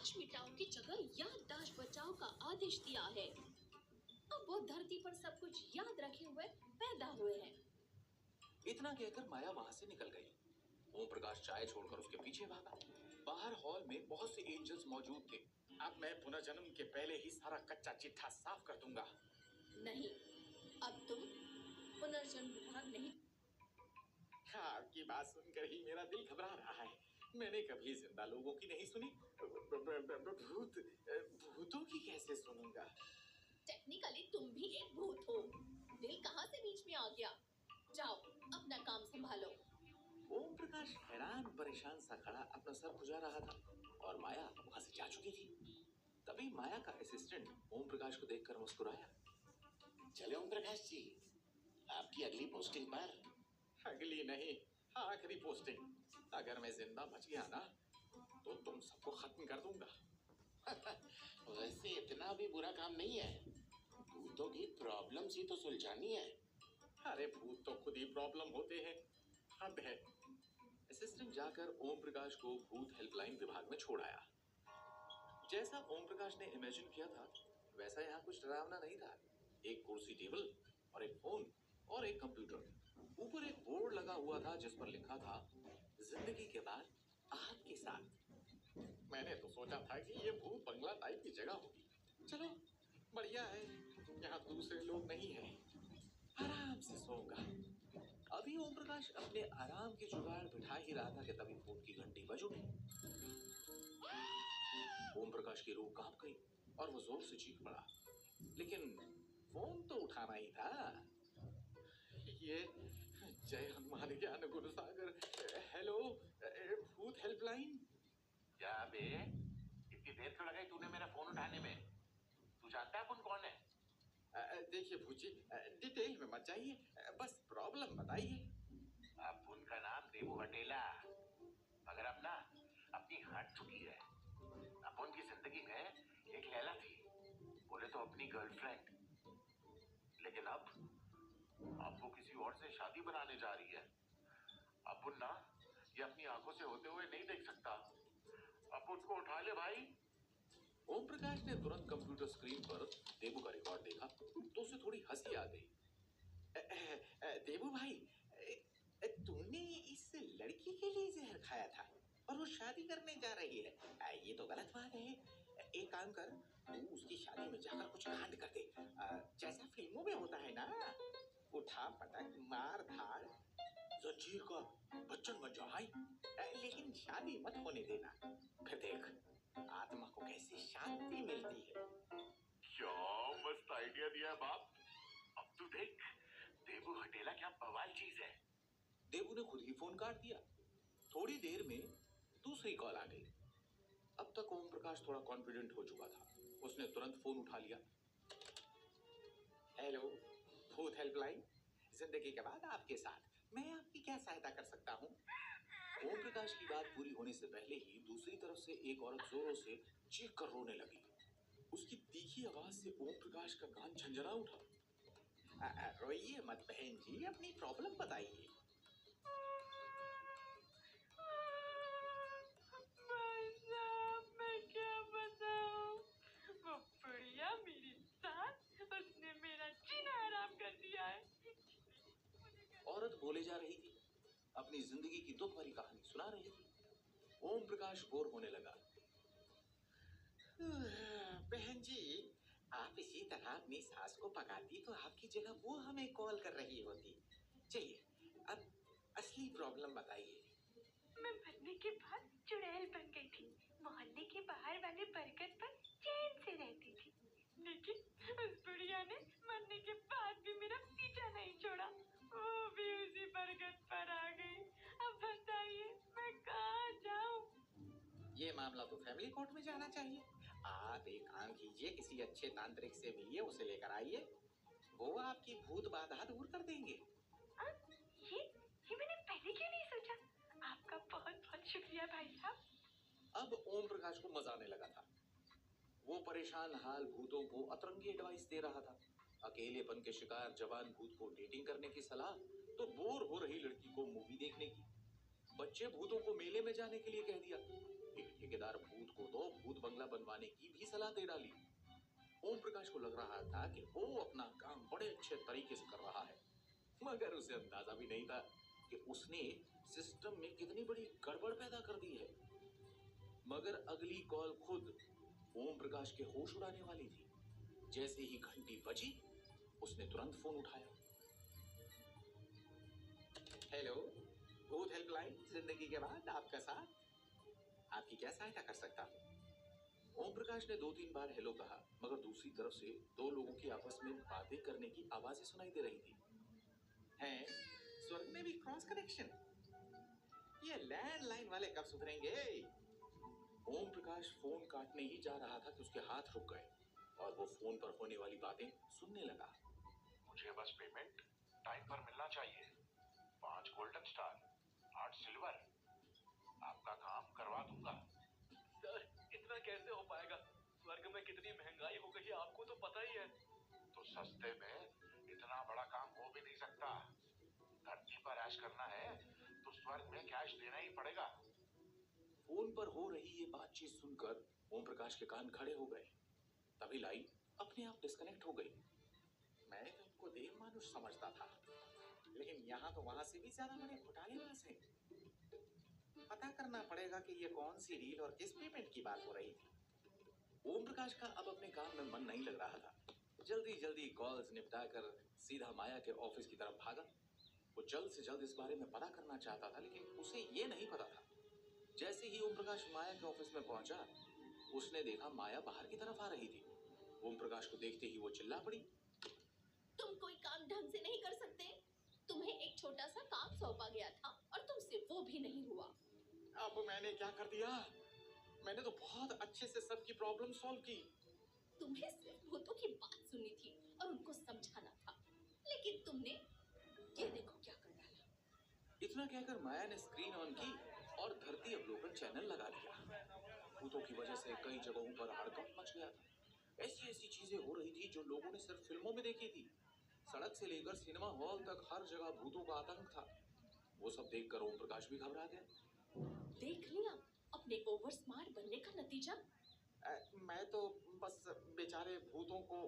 लाश मिटाओ की जगह याददाश्त बचाओ का आदेश दिया है। अब वो धरती पर सब कुछ याद रखे हुए पैदा हुए हैं। इतना कहकर माया वहां से निकल गई। ओम प्रकाश चाय छोड़कर उसके पीछे भागा। बाहर हॉल में बहुत से एंजल्स मौजूद थे। अब मैं पुनर्जन्म के पहले ही सारा कच्चा चिट्ठा साफ कर दूंगा। नहीं, अब तुम पुनर्जन्म विभाग नहीं। आपकी बात सुनकर ही मेरा दिल घबरा रहा है। मैंने कभी जिंदा लोगों की नहीं सुनी, भूतों की कैसे सुनूंगा? टेक्निकली तुम भी एक भूत हो। दिल कहाँ से बीच में आ गया? जाओ अपना काम संभालो। ओम प्रकाश हैरान परेशान सा खड़ा अपना सर खुजा रहा था और माया वहां से जा चुकी थी। तभी माया का असिस्टेंट ओम प्रकाश को देखकर मुस्कुराया। चले ओम प्रकाश जी, आपकी अगली पोस्टिंग पर। अगली नहीं, आखिरी पोस्टिंग। अगर मैं जिंदा बच गया ना तो तुम सबको खत्म कर दूंगा। वैसे इतना भी बुरा काम नहीं है। भूतों की प्रॉब्लम ही तो सुलझानी है। अरे भूत तो खुद ही प्रॉब्लम होते हैं। हद है। असिस्टेंट जाकर ओम प्रकाश को भूत हेल्पलाइन विभाग में छोड़ आया। जैसा ओम प्रकाश ने इमेजिन किया था वैसा यहाँ कुछ डरावना नहीं था। एक कुर्सी टेबल और एक फोन और एक कंप्यूटर। ऊपर एक बोर्ड लगा हुआ था जिस पर लिखा था जिंदगी के बाद आपके साथ। मैंने तो सोचा था कि ये भूत बंगला टाइप की जगह होगी। चलो बढ़िया है, यहाँ दूसरे लोग नहीं हैं। आराम से सोऊंगा। अभी ओम प्रकाश अपने आराम की जुगाड़ बिठा ही रहा था कि तभी फोन की घंटी बज उठी। ओम प्रकाश की रूह कांप गई और वो जोर से चीख पड़ा, लेकिन फोन तो उठाना ही था। ये जय हनुमान ज्ञान गुरु सागर। हेलो, भूत हेल्पलाइन। क्या बे, इतनी देर क्यों लगाई तूने मेरा फोन उठाने में? तू जानता है अपन कौन है? देखिए भूजी, डिटेल में मत जाइए, बस प्रॉब्लम बताइए। अब उनका नाम देवू हटेला, मगर अब ना अपनी हट चुकी है। अब उनकी जिंदगी में एक लैला थी, बोले तो अपनी गर्लफ्रेंड, लेकिन अब वो किसी और से शादी बनाने जा रही है। अब ना ये अपनी आंखों से होते हुए नहीं देख सकता। अब उसको उठा ले भाई। ओम प्रकाश ने तुरंत कंप्यूटर स्क्रीन पर देवू का रिकॉर्ड देखा तो उसे थोड़ी हंसी आ गई। देवू भाई, तूने इस लड़की के लिए जहर खाया था और वो शादी करने जा रही है। ये तो गलत बात है। एक काम कर, तू उसकी शादी में जाकर कुछ कांड कर दे, जैसा फिल्मों में होता है ना। उठा पटक मार धाड़, जंजीर का बच्चन बन जा भाई। लेकिन शादी मत होने देना। फिर देख आत्मा को कैसी शांति मिलती है। क्या मस्त आइडिया दिया है बाप। अब तू देख, देवू हटेला क्या बवाल चीज है। देवू ने खुद ही फोन काट दिया। थोड़ी देर में दूसरी कॉल आ गई। अब तक ओम प्रकाश थोड़ा कॉन्फिडेंट हो चुका था। उसने तुरंत फोन उठा लिया। हेलो, भूत हेल्पलाइन, जिंदगी के बाद आपके साथ मैं आपकी क्या सहायता कर सकता हूँ? ओम प्रकाश की बात पूरी होने से पहले ही दूसरी तरफ से एक औरत जोरों से चीख कर रोने लगी। उसकी तीखी आवाज से ओम प्रकाश का कान झंझना उठा। रोइए मत बहन जी, अपनी प्रॉब्लम बताइए। मैं क्या बताऊं? वो बुढ़िया मेरे साथ, उसने मेरा जीना हराम कर दिया है। औरत बोले जा रही थी, अपनी जिंदगी की दुख भरी कहानी सुना रही थी। ओम प्रकाश बोर होने लगा। बहन जी, आप इसी तरह अपनी सास को पकाती तो आपकी जगह वो हमें कॉल कर रही होती। चलिए अब असली प्रॉब्लम बताइए। मैं मरने के बाद चुड़ैल बन गई थी। मोहल्ले के बाहर वाले बरगद पर चैन से रहती थी, लेकिन उस बुढ़िया ने मरने के बाद भी मेरा पीछा नहीं छोड़ा। वो भी उसी बरगद पर आ गई। अब बताइए मैं कहाँ जाऊँ? ये मामला तो फैमिली कोर्ट में जाना चाहिए। आप एक काम कीजिए, किसी अच्छे तांत्रिक से मिलिए, उसे लेकर आइए, वो आपकी भूत बाधा दूर कर देंगे। ये मैंने पहले क्यों नहीं सोचा? आपका बहुत बहुत शुक्रिया भाई साहब। अब ओम प्रकाश को मजा आने लगा था। वो परेशान हाल भूतों को अतरंगी एडवाइस दे रहा था। अकेलेपन के शिकार जवान भूत को डेटिंग करने की सलाह, तो बोर हो रही लड़की को मूवी देखने की। बच्चे भूतों को मेले में जाने के लिए कह दिया। एक ठेकेदार भूत को तो भूत बंगला बनवाने की भी सलाह दे डाली। ओम प्रकाश को लग रहा था कि वो अपना काम बड़े अच्छे तरीके से कर रहा है, मगर उसे अंदाजा भी नहीं था कि उसने सिस्टम में कितनी बड़ी गड़बड़ पैदा कर दी है। मगर अगली कॉल खुद ओम प्रकाश के होश उड़ाने वाली थी। जैसे ही घंटी बजी, उसने तुरंत फोन उठाया। हेलो, भूत हेल्पलाइन, जिंदगी के बाद आपका साथ, आपकी क्या सहायता कर सकता हूँ? ओम प्रकाश ने 2-3 बार हेलो कहा, मगर दूसरी तरफ से दो लोगों की आपस में बातें करने की आवाजें सुनाई दे रही थी। हैं, स्वर्ग में भी क्रॉस कनेक्शन? ये लैंडलाइन वाले कब सुधरेंगे? ओम प्रकाश फोन काटने ही जा रहा था कि उसके हाथ रुक गए और वो फोन पर होने वाली बातें सुनने लगा। मुझे बस पेमेंट टाइम पर मिलना चाहिए। 5 गोल्डन स्टार, 8 सिल्वर, आपका काम करवा दूंगा। सर, इतना कैसे हो पाएगा? स्वर्ग में कितनी महंगाई हो गई है, आपको तो पता ही है। तो सस्ते में इतना बड़ा काम हो भी नहीं सकता। धरती पर ऐश करना है तो स्वर्ग में कैश देना ही पड़ेगा। फोन पर हो रही ये बातचीत सुनकर ओम प्रकाश के कान खड़े हो गए। तभी लाइन अपने आप डिस्कनेक्ट हो गई। मैं तो इनको देव मानुष समझता था, लेकिन यहाँ तो वहां से भी ज्यादा बड़े घोटालेबाज हैं। पता करना पड़ेगा कि ये कौन सी डील और किस पेमेंट की बात हो रही थी। ओम प्रकाश का अब अपने काम में मन नहीं लग रहा था। जल्दी जल्दी कॉल्स निपटाकर सीधा माया के ऑफिस की तरफ भागा। वो जल्द से जल्द इस बारे में पता करना चाहता था, लेकिन उसे ये नहीं पता था। जैसे ही ओम प्रकाश माया के ऑफिस में पहुंचा, उसने देखा माया बाहर की तरफ आ रही थी। ओम प्रकाश को देखते ही वो चिल्ला पड़ी। तुम कोई काम ढंग से नहीं कर सकते? तुम्हें एक छोटा सा काम सौंपा गया था और तुमसे वो भी नहीं हुआ। अब मैंने क्या कर दिया? मैंने तो बहुत अच्छे से सबकी प्रॉब्लम सॉल्व की। तुम्हें सिर्फ भूतों की बात सुननी थी और उनको समझाना था, लेकिन तुमने ये देखो क्या कर डाला। इतना कहकर माया ने स्क्रीन ऑन की और धरती अवलोकन चैनल लगा दिया। भूतों की वजह से कई जगहों पर हड़कंप मच गया था। ऐसी ऐसी चीजें हो रही थी जो लोगों ने सिर्फ फिल्मों में देखी थी। सड़क से लेकर सिनेमा हॉल तक हर जगह भूतों का आतंक था। वो सब देखकर ओम प्रकाश भी घबरा गया। देख लिया अपने ओवर स्मार्ट बनने का नतीजा। मैं तो बस बेचारे भूतों को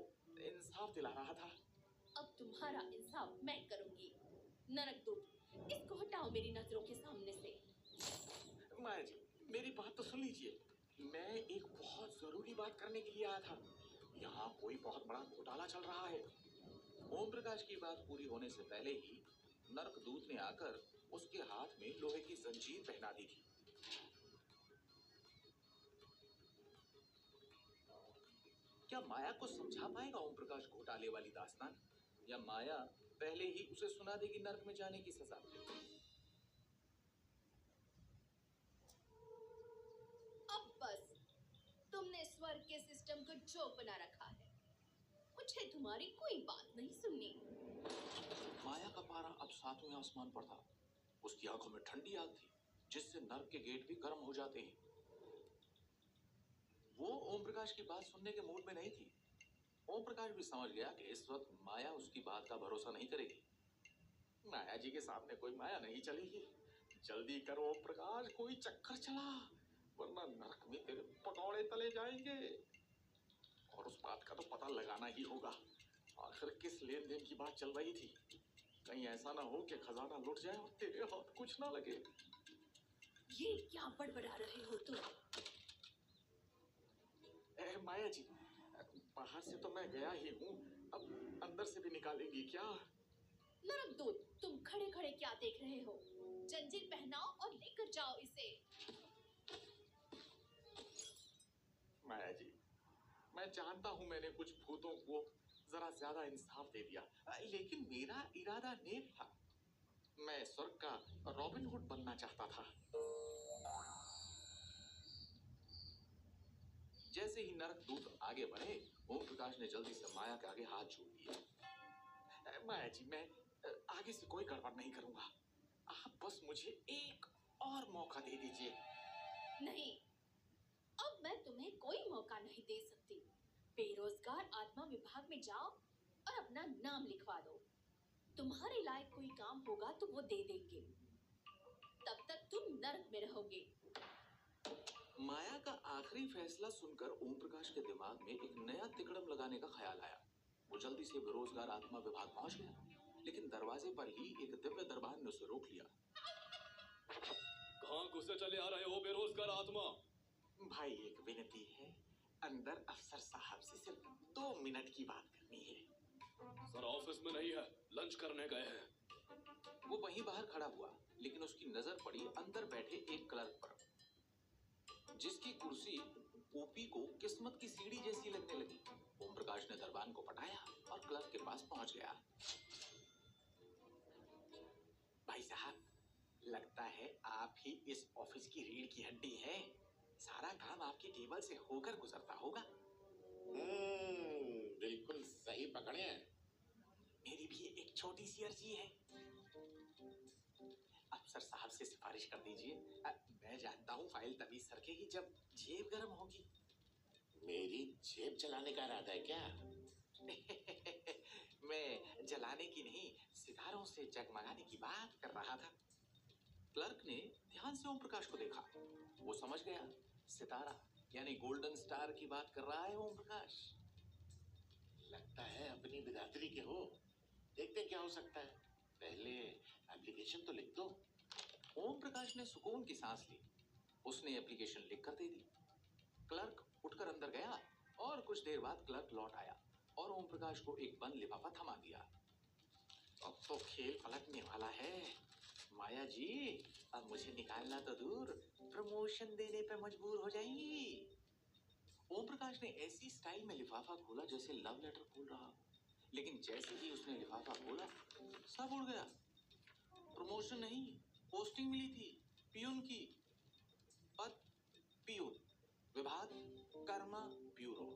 इंसाफ दिला रहा था। अब तुम्हारा इंसाफ मैं करूंगी। नरकदूत, इसको हटाओ मेरी नजरों के सामने से। माया जी, मेरी बात तो सुन लीजिए। मैं एक बहुत जरूरी बात करने के लिए आया था। यहाँ कोई बहुत बड़ा घोटाला चल रहा है। ओम प्रकाश की बात पूरी होने से पहले ही नरकदूत ने आकर उसके हाथ में लोहे की जंजीर पहना दी थी। क्या माया को समझा पाएगा ओम प्रकाश घोटाले वाली दास्तान, या माया पहले ही उसे सुना देगी नर्क में जाने की सजा? अब बस, तुमने स्वर्ग के सिस्टम को जोक बना रखा है। मुझे तुम्हारी कोई बात नहीं सुननी। माया का पारा अब 7वें आसमान पर था। उसकी आंखों में ठंडी आग थी, जिससे नर्क के गेट भी गर्म हो जाते हैं। वो ओम प्रकाश की बात सुनने के मूड में नहीं थी। ओम प्रकाश भी समझ गया कि इस वक्त माया उसकी बात का भरोसा नहीं करेगी। माया जी के सामने कोई माया नहीं चलेगी। जल्दी करो ओम प्रकाश, कोई चक्कर चला, वरना नरक में तेरे पकौड़े तले जाएंगे। और उस बात का तो पता लगाना ही होगा, आखिर किस लेन देन की बात चल रही थी। कहीं ऐसा ना हो कि खजाना लुट जाए और तेरे हाथ कुछ ना लगे। ये क्या बड़बड़ा रहे हो तुम? माया जी, बाहर से तो मैं गया ही हूँ, अब अंदर से भी निकालेंगी क्या? नरकदूत, तुम खड़े खड़े क्या देख रहे हो? जंजीर पहनाओ और लेकर जाओ इसे। माया जी, मैं जानता हूँ मैंने कुछ भूतों को जरा ज्यादा इंसाफ दे दिया, लेकिन मेरा इरादा नेक था। मैं स्वर्ग का रॉबिन हुड बनना चाहता था। जैसे ही नरकदूत आगे बढ़े, ओम प्रकाश ने जल्दी से माया के आगे हाथ जोड़ दिए। माया जी, मैं आगे से कोई गड़बड़ नहीं करूंगा। आप बस मुझे एक और मौका दे दीजिए। नहीं, अब मैं तुम्हें कोई मौका नहीं दे सकती। बेरोजगार आत्मा विभाग में जाओ और अपना नाम लिखवा दो। तुम्हारे लायक कोई काम होगा तो वो दे देंगे। तब तक तुम नर्क में रहोगे। माया का आखिरी फैसला सुनकर ओम प्रकाश के दिमाग में एक नया तिकड़म लगाने का ख्याल आया। वो जल्दी से बेरोजगार आत्मा विभाग पहुंच गया, लेकिन दरवाजे पर ही एक दिव्य दरबान ने उसे रोक लिया। कहाँ घुसे चले आ रहे हो बेरोजगार आत्मा? भाई एक विनती है, अंदर अफसर साहब से सिर्फ 2 मिनट की बात करनी है। सर ऑफिस में नहीं है, लंच करने गए हैं। वो वहीं बाहर खड़ा हुआ, लेकिन उसकी नजर पड़ी अंदर बैठे एक क्लर्क पर, जिसकी कुर्सी ओपी को किस्मत की सीढ़ी जैसी लगने लगी। ओम प्रकाश ने दरबान को पटाया और क्लर्क के पास पहुंच गया। भाई साहब, लगता है आप ही इस ऑफिस की रीढ़ की हड्डी है। सारा काम आपकी टेबल से होकर गुजरता होगा। बिल्कुल सही पकड़े हैं। मेरी भी एक छोटी सी अर्जी है। अफसर साहब से सिफारिश कर दीजिए। मैं जानता हूँ फाइल तभी सरकेगी जब जेब गर्म होगी। मेरी जेब चलाने का इरादा है क्या? मैं जलाने की नहीं, सितारों से जगमगाने की बात कर रहा था। क्लर्क ने ध्यान से ओम प्रकाश को देखा। वो समझ गया, सितारा यानी गोल्डन स्टार की बात कर रहा है ओम प्रकाश। लगता है अपनी बिरादरी के हो। देखते हैं क्या हो सकता है। पहले एप्लीकेशन तो लिख दो। ओम प्रकाश ने सुकून की सांस ली। उसने एप्लीकेशन लिखकर दे दी। क्लर्क उठकर अंदर गया और कुछ देर बाद क्लर्क लौट आया और ओम प्रकाश को एक बंद लिफाफा थमा दिया। अब तो खेल पलटने वाला है। माया जी, अब मुझे निकालना तो दूर, प्रमोशन देने पे मजबूर हो जाएंगी। ओम प्रकाश ने ऐसी स्टाइल में लिफाफा खोला जैसे लव लेटर खोल रहा, लेकिन जैसे ही उसने लिफाफा खोला सब उड़ गया। प्रमोशन नहीं, पोस्टिंग मिली थी, पियून की। पद पियून, विभाग कर्मा ब्यूरो।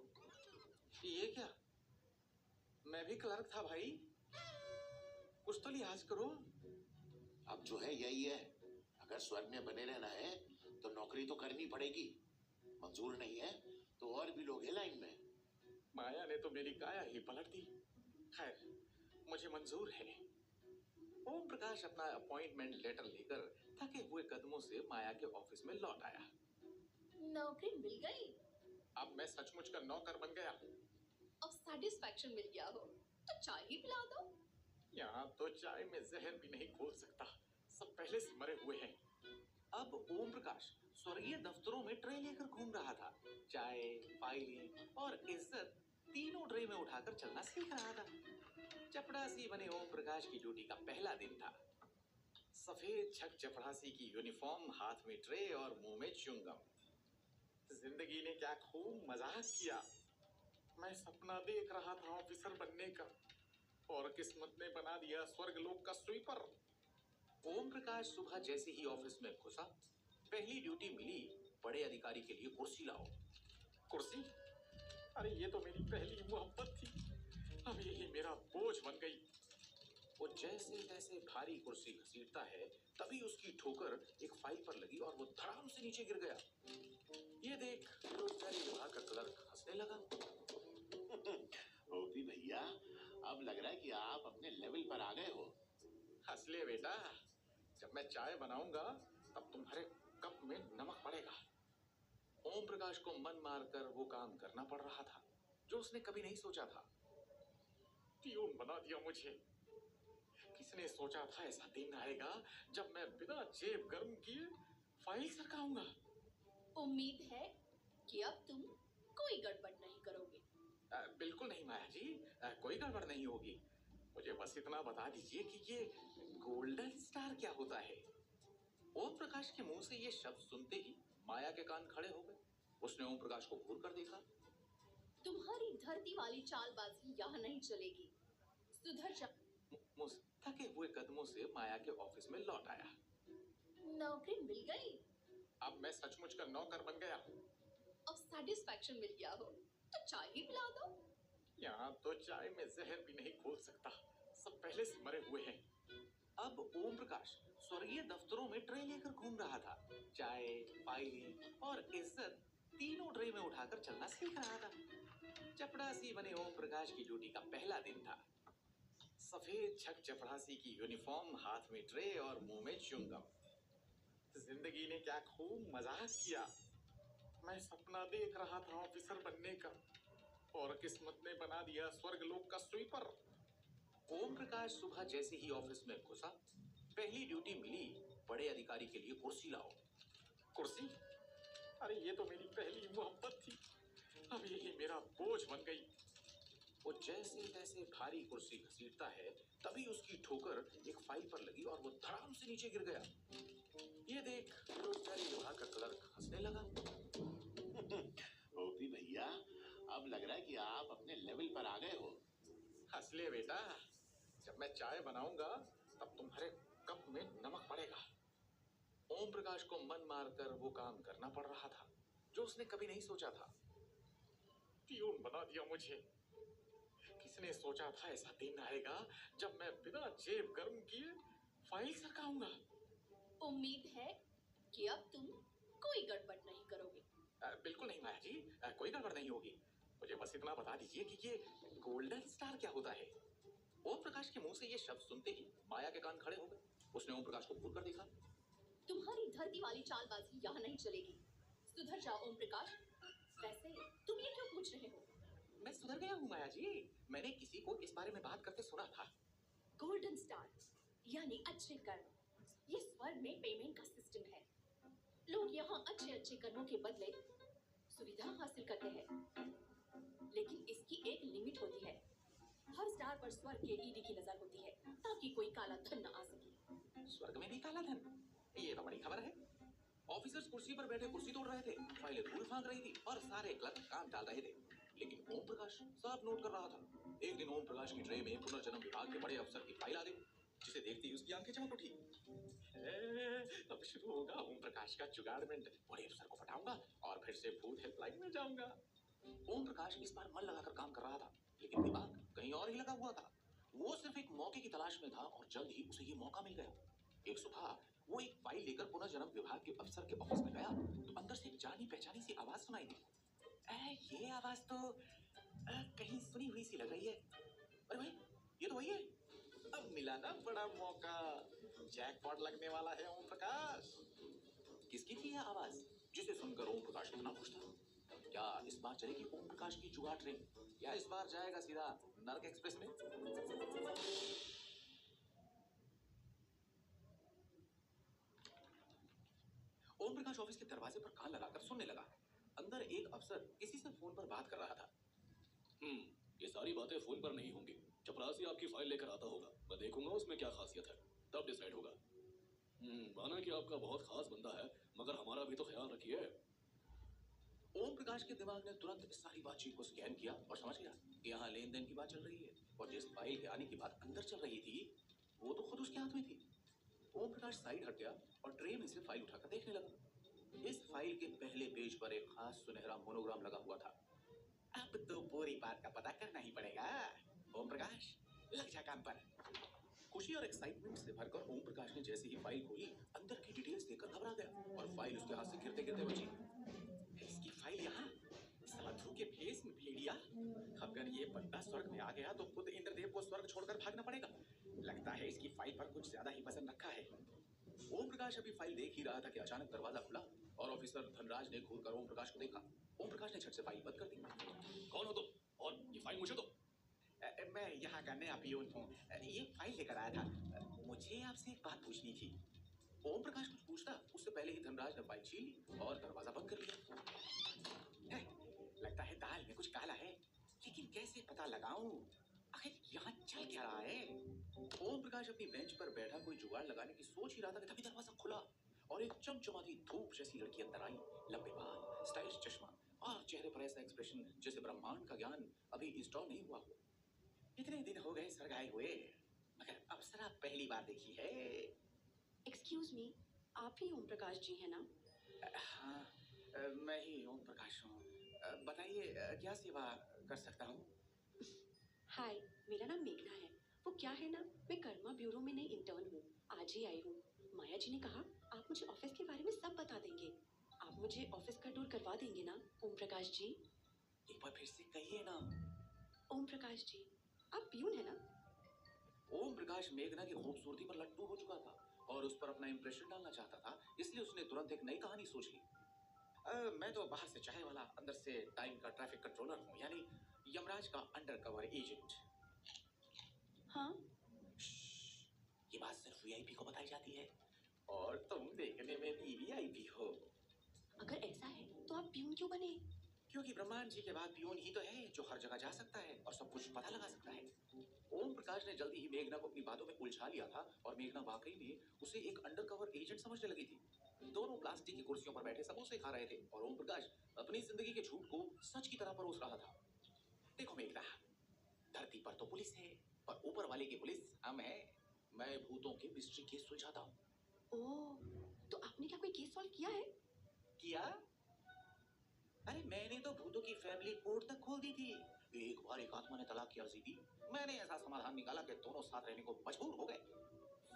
ये क्या? मैं भी क्लर्क था भाई। कुछ तो लिहाज करो। अब जो है यही है। अगर स्वर्ग में बने रहना है तो नौकरी तो करनी पड़ेगी। मंजूर नहीं है तो और भी लोग हैं लाइन में। माया ने तो मेरी काया ही पलट दी। खैर, मुझे मंजूर है। ओम प्रकाश अपना अपॉइंटमेंट लेटर लेकर थके हुए कदमों से माया के ऑफिस में लौट आया। नौकरी मिल गई। अब मैं सचमुच का नौकर बन गया। अब सेटिस्फैक्शन मिल गया हो तो चाय ही पिला दो। यहाँ तो चाय में जहर भी नहीं घोल सकता, सब पहले से मरे हुए हैं। अब ओम प्रकाश स्वर्गीय दफ्तरों में ट्रे लेकर घूम रहा था। चाय, फाइलें और इज्जत तीनों ट्रे में उठाकर चलना सीख रहा था। चपड़ासी बने ओम प्रकाश की ड्यूटी का पहला दिन था। सफेद छक चपड़ासी की यूनिफॉर्म, हाथ में ट्रे और मुंह में च्युइंगम। जिंदगी ने क्या खूब मजाक किया। मैं सपना देख रहा था ऑफिसर बनने का, और किस्मत ने बना दिया स्वर्गलोक का स्वीपर। ओम प्रकाश सुबह जैसे ही ऑफिस में घुसा, पहली ड्यूटी मिली, बड़े अधिकारी के लिए कुर्सी लाओ। कुर्सी? अरे ये तो मेरी पहली मोहब्बत थी, अब यही मेरा बोझ बन गई। वो जैसे तैसे भारी कुर्सी घसीटता है, तभी उसकी ठोकर एक फाइल पर लगी और वो धड़ाम से नीचे गिर गया। ये देख बेरोजगारी विभाग का क्लर्क हंसने लगा। ओपी भैया, अब लग रहा है कि आप अपने लेवल पर आ गए हो। हंस ले बेटा, जब मैं चाय बनाऊंगा तब तुम्हारे कप में नमक पड़ेगा। ओम प्रकाश को मन मारकर वो काम करना पड़ रहा था जो उसने कभी नहीं सोचा था। पियून बना दिया मुझे। किसने सोचा था ऐसा दिन आएगा जब मैं बिना जेब गर्म किए फाइल सरकाऊंगा। उम्मीद है कि अब तुम कोई गड़बड़ नहीं करोगे। बिल्कुल नहीं माया जी, कोई गड़बड़ नहीं होगी। मुझे बस इतना बता दीजिए कि ये गोल्डन स्टार क्या होता है। ओम प्रकाश के मुंह से ये शब्द सुनते ही माया के कान खड़े हो गए। उसने ओम प्रकाश को घूर कर देखा। तुम्हारी धरती वाली चालबाजी यहाँ नहीं चलेगी। सुधर जा। थके हुए कदमों से माया के ऑफिस में लौट आया। नौकरी मिल गई। अब मैं सचमुच का नौकर बन गया। अब सेटिस्फैक्शन मिल गया हो तो चाय ही पिला दो। यहाँ तो चाय में जहर भी नहीं घोल सकता, सब पहले से मरे हुए हैं। अब ओम प्रकाश स्वर्गीय दफ्तरों में ट्रे लेकर घूम रहा था। चाय, फाइलें और इज्जत तीनों ट्रे में उठाकर चलना सीख रहा था। चपड़ासी बने ओम प्रकाश की ड्यूटी का पहला दिन था। सफेद छक चपड़ासी की यूनिफॉर्म, हाथ में ट्रे और मुंह में च्युइंगम। जिंदगी ने क्या खूब मजाक किया। मैं सपना देख रहा था ऑफिसर बनने का और किस्मत ने बना दिया स्वर्गलोक का स्वीपर। ओम प्रकाश सुबह जैसे ही ऑफिस में घुसा, पहली ड्यूटी मिली, बड़े अधिकारी के लिए कुर्सी लाओ। कुर्सी? अरे ये तो मेरी पहली मोहब्बत थी, अब यही मेरा बोझ बन गई। वो जैसे तैसे भारी कुर्सी घसीटता है, तभी उसकी ठोकर एक फाइल पर लगी और वो धड़ाम से नीचे गिर गया। ये देख बेरोजगारी विभाग का क्लर्क हंसने लगा। ओपी भैया, अब लग रहा है कि आप अपने लेवल पर आ गए हो। हंस ले बेटा, जब मैं चाय बनाऊंगा तब तुम्हारे कप में नमक पड़ेगा। ओम प्रकाश को मन मारकर वो काम करना पड़ रहा था जो उसने कभी नहीं सोचा था। पियून बना दिया मुझे। किसने सोचा था ऐसा दिन आएगा जब मैं बिना जेब गर्म किए फाइल सरकाऊंगा। उम्मीद है कि अब तुम कोई गड़बड़ नहीं करोगे। बिल्कुल नहीं माया जी, कोई गड़बड़ नहीं होगी। मुझे बस इतना बता दीजिए कि ये गोल्डन स्टार क्या होता है। ओम प्रकाश के मुंह से ये शब्द सुनते ही माया के कान खड़े हो गए। उसने ओम प्रकाश को घूर कर देखा। तुम्हारी धरती वाली चालबाजी यहाँ नहीं चलेगी। सुधर जाओ ओम प्रकाश। वैसे तुम ये क्यों पूछ रहे हो? मैं सुधर गया हूँ माया जी, मैंने किसी को इस बारे में बात करते सुना था। गोल्डन स्टार यानी अच्छे कर्म, ये स्वर्ग में पेमेंट का सिस्टम है। लोग यहाँ अच्छे अच्छे कर्मों के बदले सुविधा हासिल करते हैं, लेकिन इसकी एक लिमिट होती है। हर स्टार पर स्वर्ग के ईडी की नजर होती है ताकि कोई काला धन न आ सके। स्वर्ग में भी काला धन? ये तो बड़ी खबर है। ऑफिसर्स कुर्सी पर बैठे कुर्सी तोड़ रहे थे, फाइलें धूल फांक रही थी और सारे क्लर्क काम डाल रहे थे, लेकिन ओम प्रकाश साफ नोट कर रहा था। एक दिन ओम प्रकाश की ट्रे में पुनर्जन्म विभाग के बड़े अफसर की फाइल आ गई, जिसे देखते ही उसकी आंखें चमक उठी। अब शुरू होगा ओम प्रकाश का जुगाड़मेंट। बड़े अफसर को फटाऊंगा और फिर से भूत हेल्पलाइन में जाऊंगा। ओम प्रकाश इस बार मन लगाकर काम कर रहा था, लेकिन दिमाग कहीं और ही लगा हुआ था। वो सिर्फ एक मौके की तलाश में था और जल्द ही उसे ये मौका मिल गया। एक सुबह वो एक फाइल लेकर पुनर्जन्म विभाग के अफसर के ऑफिस में गया तो अंदर से एक जानी पहचानी सी आवाज सुनाई दी। ये आवाज तो कहीं सुनी हुई सी लग रही है। अरे भाई, ये तो वही है। अब मिला ना बड़ा मौका, जैकपॉट लगने वाला है ओम प्रकाश। किसकी थी यह आवाज जिसे सुनकर ओम प्रकाश इतना खुश था? क्या इस बार चलेगी ओम प्रकाश की जुगाड़ ट्रेन, या इस बार जाएगा सीधा नर्क एक्सप्रेस में? ओम प्रकाश ऑफिस के दरवाजे पर कान लगाकर सुनने लगा। अंदर एक अफसर किसी से फोन पर बात कर रहा था। ये सारी बातें फोन पर नहीं होंगी। चपरासी आपकी फाइल लेकर आता होगा, मैं देखूंगा उसमें क्या खासियत है, तब डिसाइड होगा। माना कि आपका बहुत खास बंदा है, मगर हमारा भी तो ख्याल रखिए। ओम प्रकाश के दिमाग ने तुरंत इस सारी बातचीत को स्कैन किया और समझ गया कि यहाँ लेन देन की बात चल रही है, और जिस फाइल के आने की बात अंदर चल रही थी वो तो खुद उसके हाथ में थी। ओम प्रकाश साइड हट गया और ट्रे में से फाइल उठाकर देखने लगा। इस फाइल के पहले पेज पर एक खास सुनहरा मोनोग्राम लगा हुआ था। अब तो पूरी बात का पता करना ही पड़ेगा। ओम प्रकाश, लग जा काम पर। खुशी और एक्साइटमेंट से भरकर ओम प्रकाश ने जैसे ही फाइल खोली, अंदर की डिटेल्स देखकर घबरा गया और फाइल उसके हाथ से गिरते गिरते बची। इसकी फाइल यहाँ, साधु के भेष में भेड़िया। अगर ये बंदा स्वर्ग में आ गया तो खुद इंद्रदेव को स्वर्ग छोड़कर भागना पड़ेगा। लगता है इसकी फाइल पर कुछ ज्यादा ही वजन रखा है। ओम प्रकाश अभी फाइल देख ही रहा था कि अचानक दरवाजा खुला और ऑफिसर धनराज ने घूरकर ओम प्रकाश को देखा। ओम प्रकाश ने झट से फाइल बंद कर दी। कौन हो तुम, और ये फाइल मुझे दो। मैं यहाँ का नया पियून हूँ, ये फाइल लेकर आया था। मुझे आपसे एक बात पूछनी थी। ओम प्रकाश कुछ पूछता उससे पहले ही धनराज ने फाइल छीन ली और दरवाजा बंद कर लिया। लगता है दाल में कुछ काला है, लेकिन कैसे पता लगाऊं? आखिर यहाँ चल क्या रहा है? ओम प्रकाश अपनी बेंच पर बैठा कोई जुगाड़ लगाने की सोच ही रहा था कि तभी दरवाजा खुला और एक चमचमाती धूप जैसी लड़की अंदर आई। लंबे बाल, स्टाइलिश चश्मा और चेहरे पर ऐसा एक्सप्रेशन जैसे ब्रह्मांड का ज्ञान अभी इंस्टॉल नहीं हुआ हो। इतने दिन हो गए स्वर्ग आए हुए, मगर अप्सरा पहली बार देखी है। एक्सक्यूज मी, आप ही ओम प्रकाश जी हैं ना? हाँ, मैं ही ओम प्रकाश हूँ। बताइए क्या सेवा कर सकता हूँ? हाय, मेरा नाम मेघना है। वो क्या है ना, मैं कर्मा ब्यूरो में नई इंटर्न हूँ, आज ही आई हूँ। माया जी ने कहा आप मुझे ऑफिस के बारे में सब बता देंगे। आप मुझे ऑफिस का टूर करवा देंगे ना ओम प्रकाश जी? एक बार फिर से कहिए ना। ओम प्रकाश जी, आप पियून है ना? ओम प्रकाश मेघना की खूबसूरती पर लट्टू हो चुका था और उस पर अपना इंप्रेशन डालना चाहता था, इसलिए उसने तुरंत एक नई कहानी सोच ली। मैं तो बाहर से चाय वाला, अंदर से टाइम का ट्रैफिक कंट्रोलर हूँ, यानी यमराज का अंडरकवर एजेंट। हाँ, ये बात सिर्फ वीआईपी को बताई जाती है, और तुम देखने में भी वीआईपी हो। अगर ऐसा है तो आप प्यून क्यों बने? क्योंकि ब्रह्मांड जी के बाद पियून ही तो है जो हर जगह जा सकता है और सब कुछ पता लगा सकता है। ओम प्रकाश ने जल्दी ही मेघना को अपनी बातों में उलझा लिया था और मेघना वाकई में उसे एक अंडरकवर एजेंट समझने लगी थी। दोनों प्लास्टिक की कुर्सियों पर बैठे समोसे खा रहे थे और ओम प्रकाश अपनी जिंदगी के झूठ को सच की तरह परोस रहा था। देखो मेघना, धरती पर तो पुलिस है और ऊपर वाले की पुलिस हम है। मैं भूतों के मिस्ट्री केस सुलझाता हूँ। ओह, तो आपने क्या कोई केस सॉल्व किया है? किया? अरे मैंने तो भूतों की फैमिली कोर्ट तक खोल दी थी। एक बार एक आत्मा ने तलाक की अर्जी दी, मैंने ऐसा समाधान निकाला कि दोनों साथ रहने को मजबूर हो गए।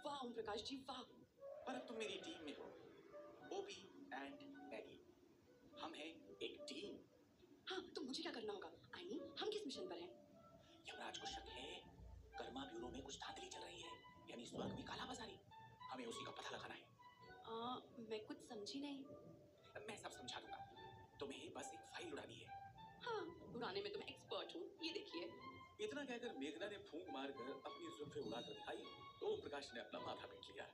वाह ओम प्रकाश जी वाह। पर अब तुम मेरी टीम में हो, ओपी एंड मैगी। हम हैं एक टीम। हाँ, तो मुझे क्या करना होगा? आई मीन हम किस मिशन पर हैं? यमराज को शक है कर्मा ब्यूरो में कुछ धांधली चल रही है, यानी स्वर्ग में काला बाजारी। हमें उसी का पता लगाना है। मैं कुछ समझी नहीं। मैं सब समझा दूंगा, तुम्हें बस एक फाइल उड़ानी है। हाँ, उड़ाने में तो मैं एक्सपर्ट हूँ, ये देखिए। इतना कहकर मेघना ने फूंक मारकर अपनी जुल्फें उड़ाकर दिखाई तो ओम प्रकाश ने अपना माथा पीट लिया।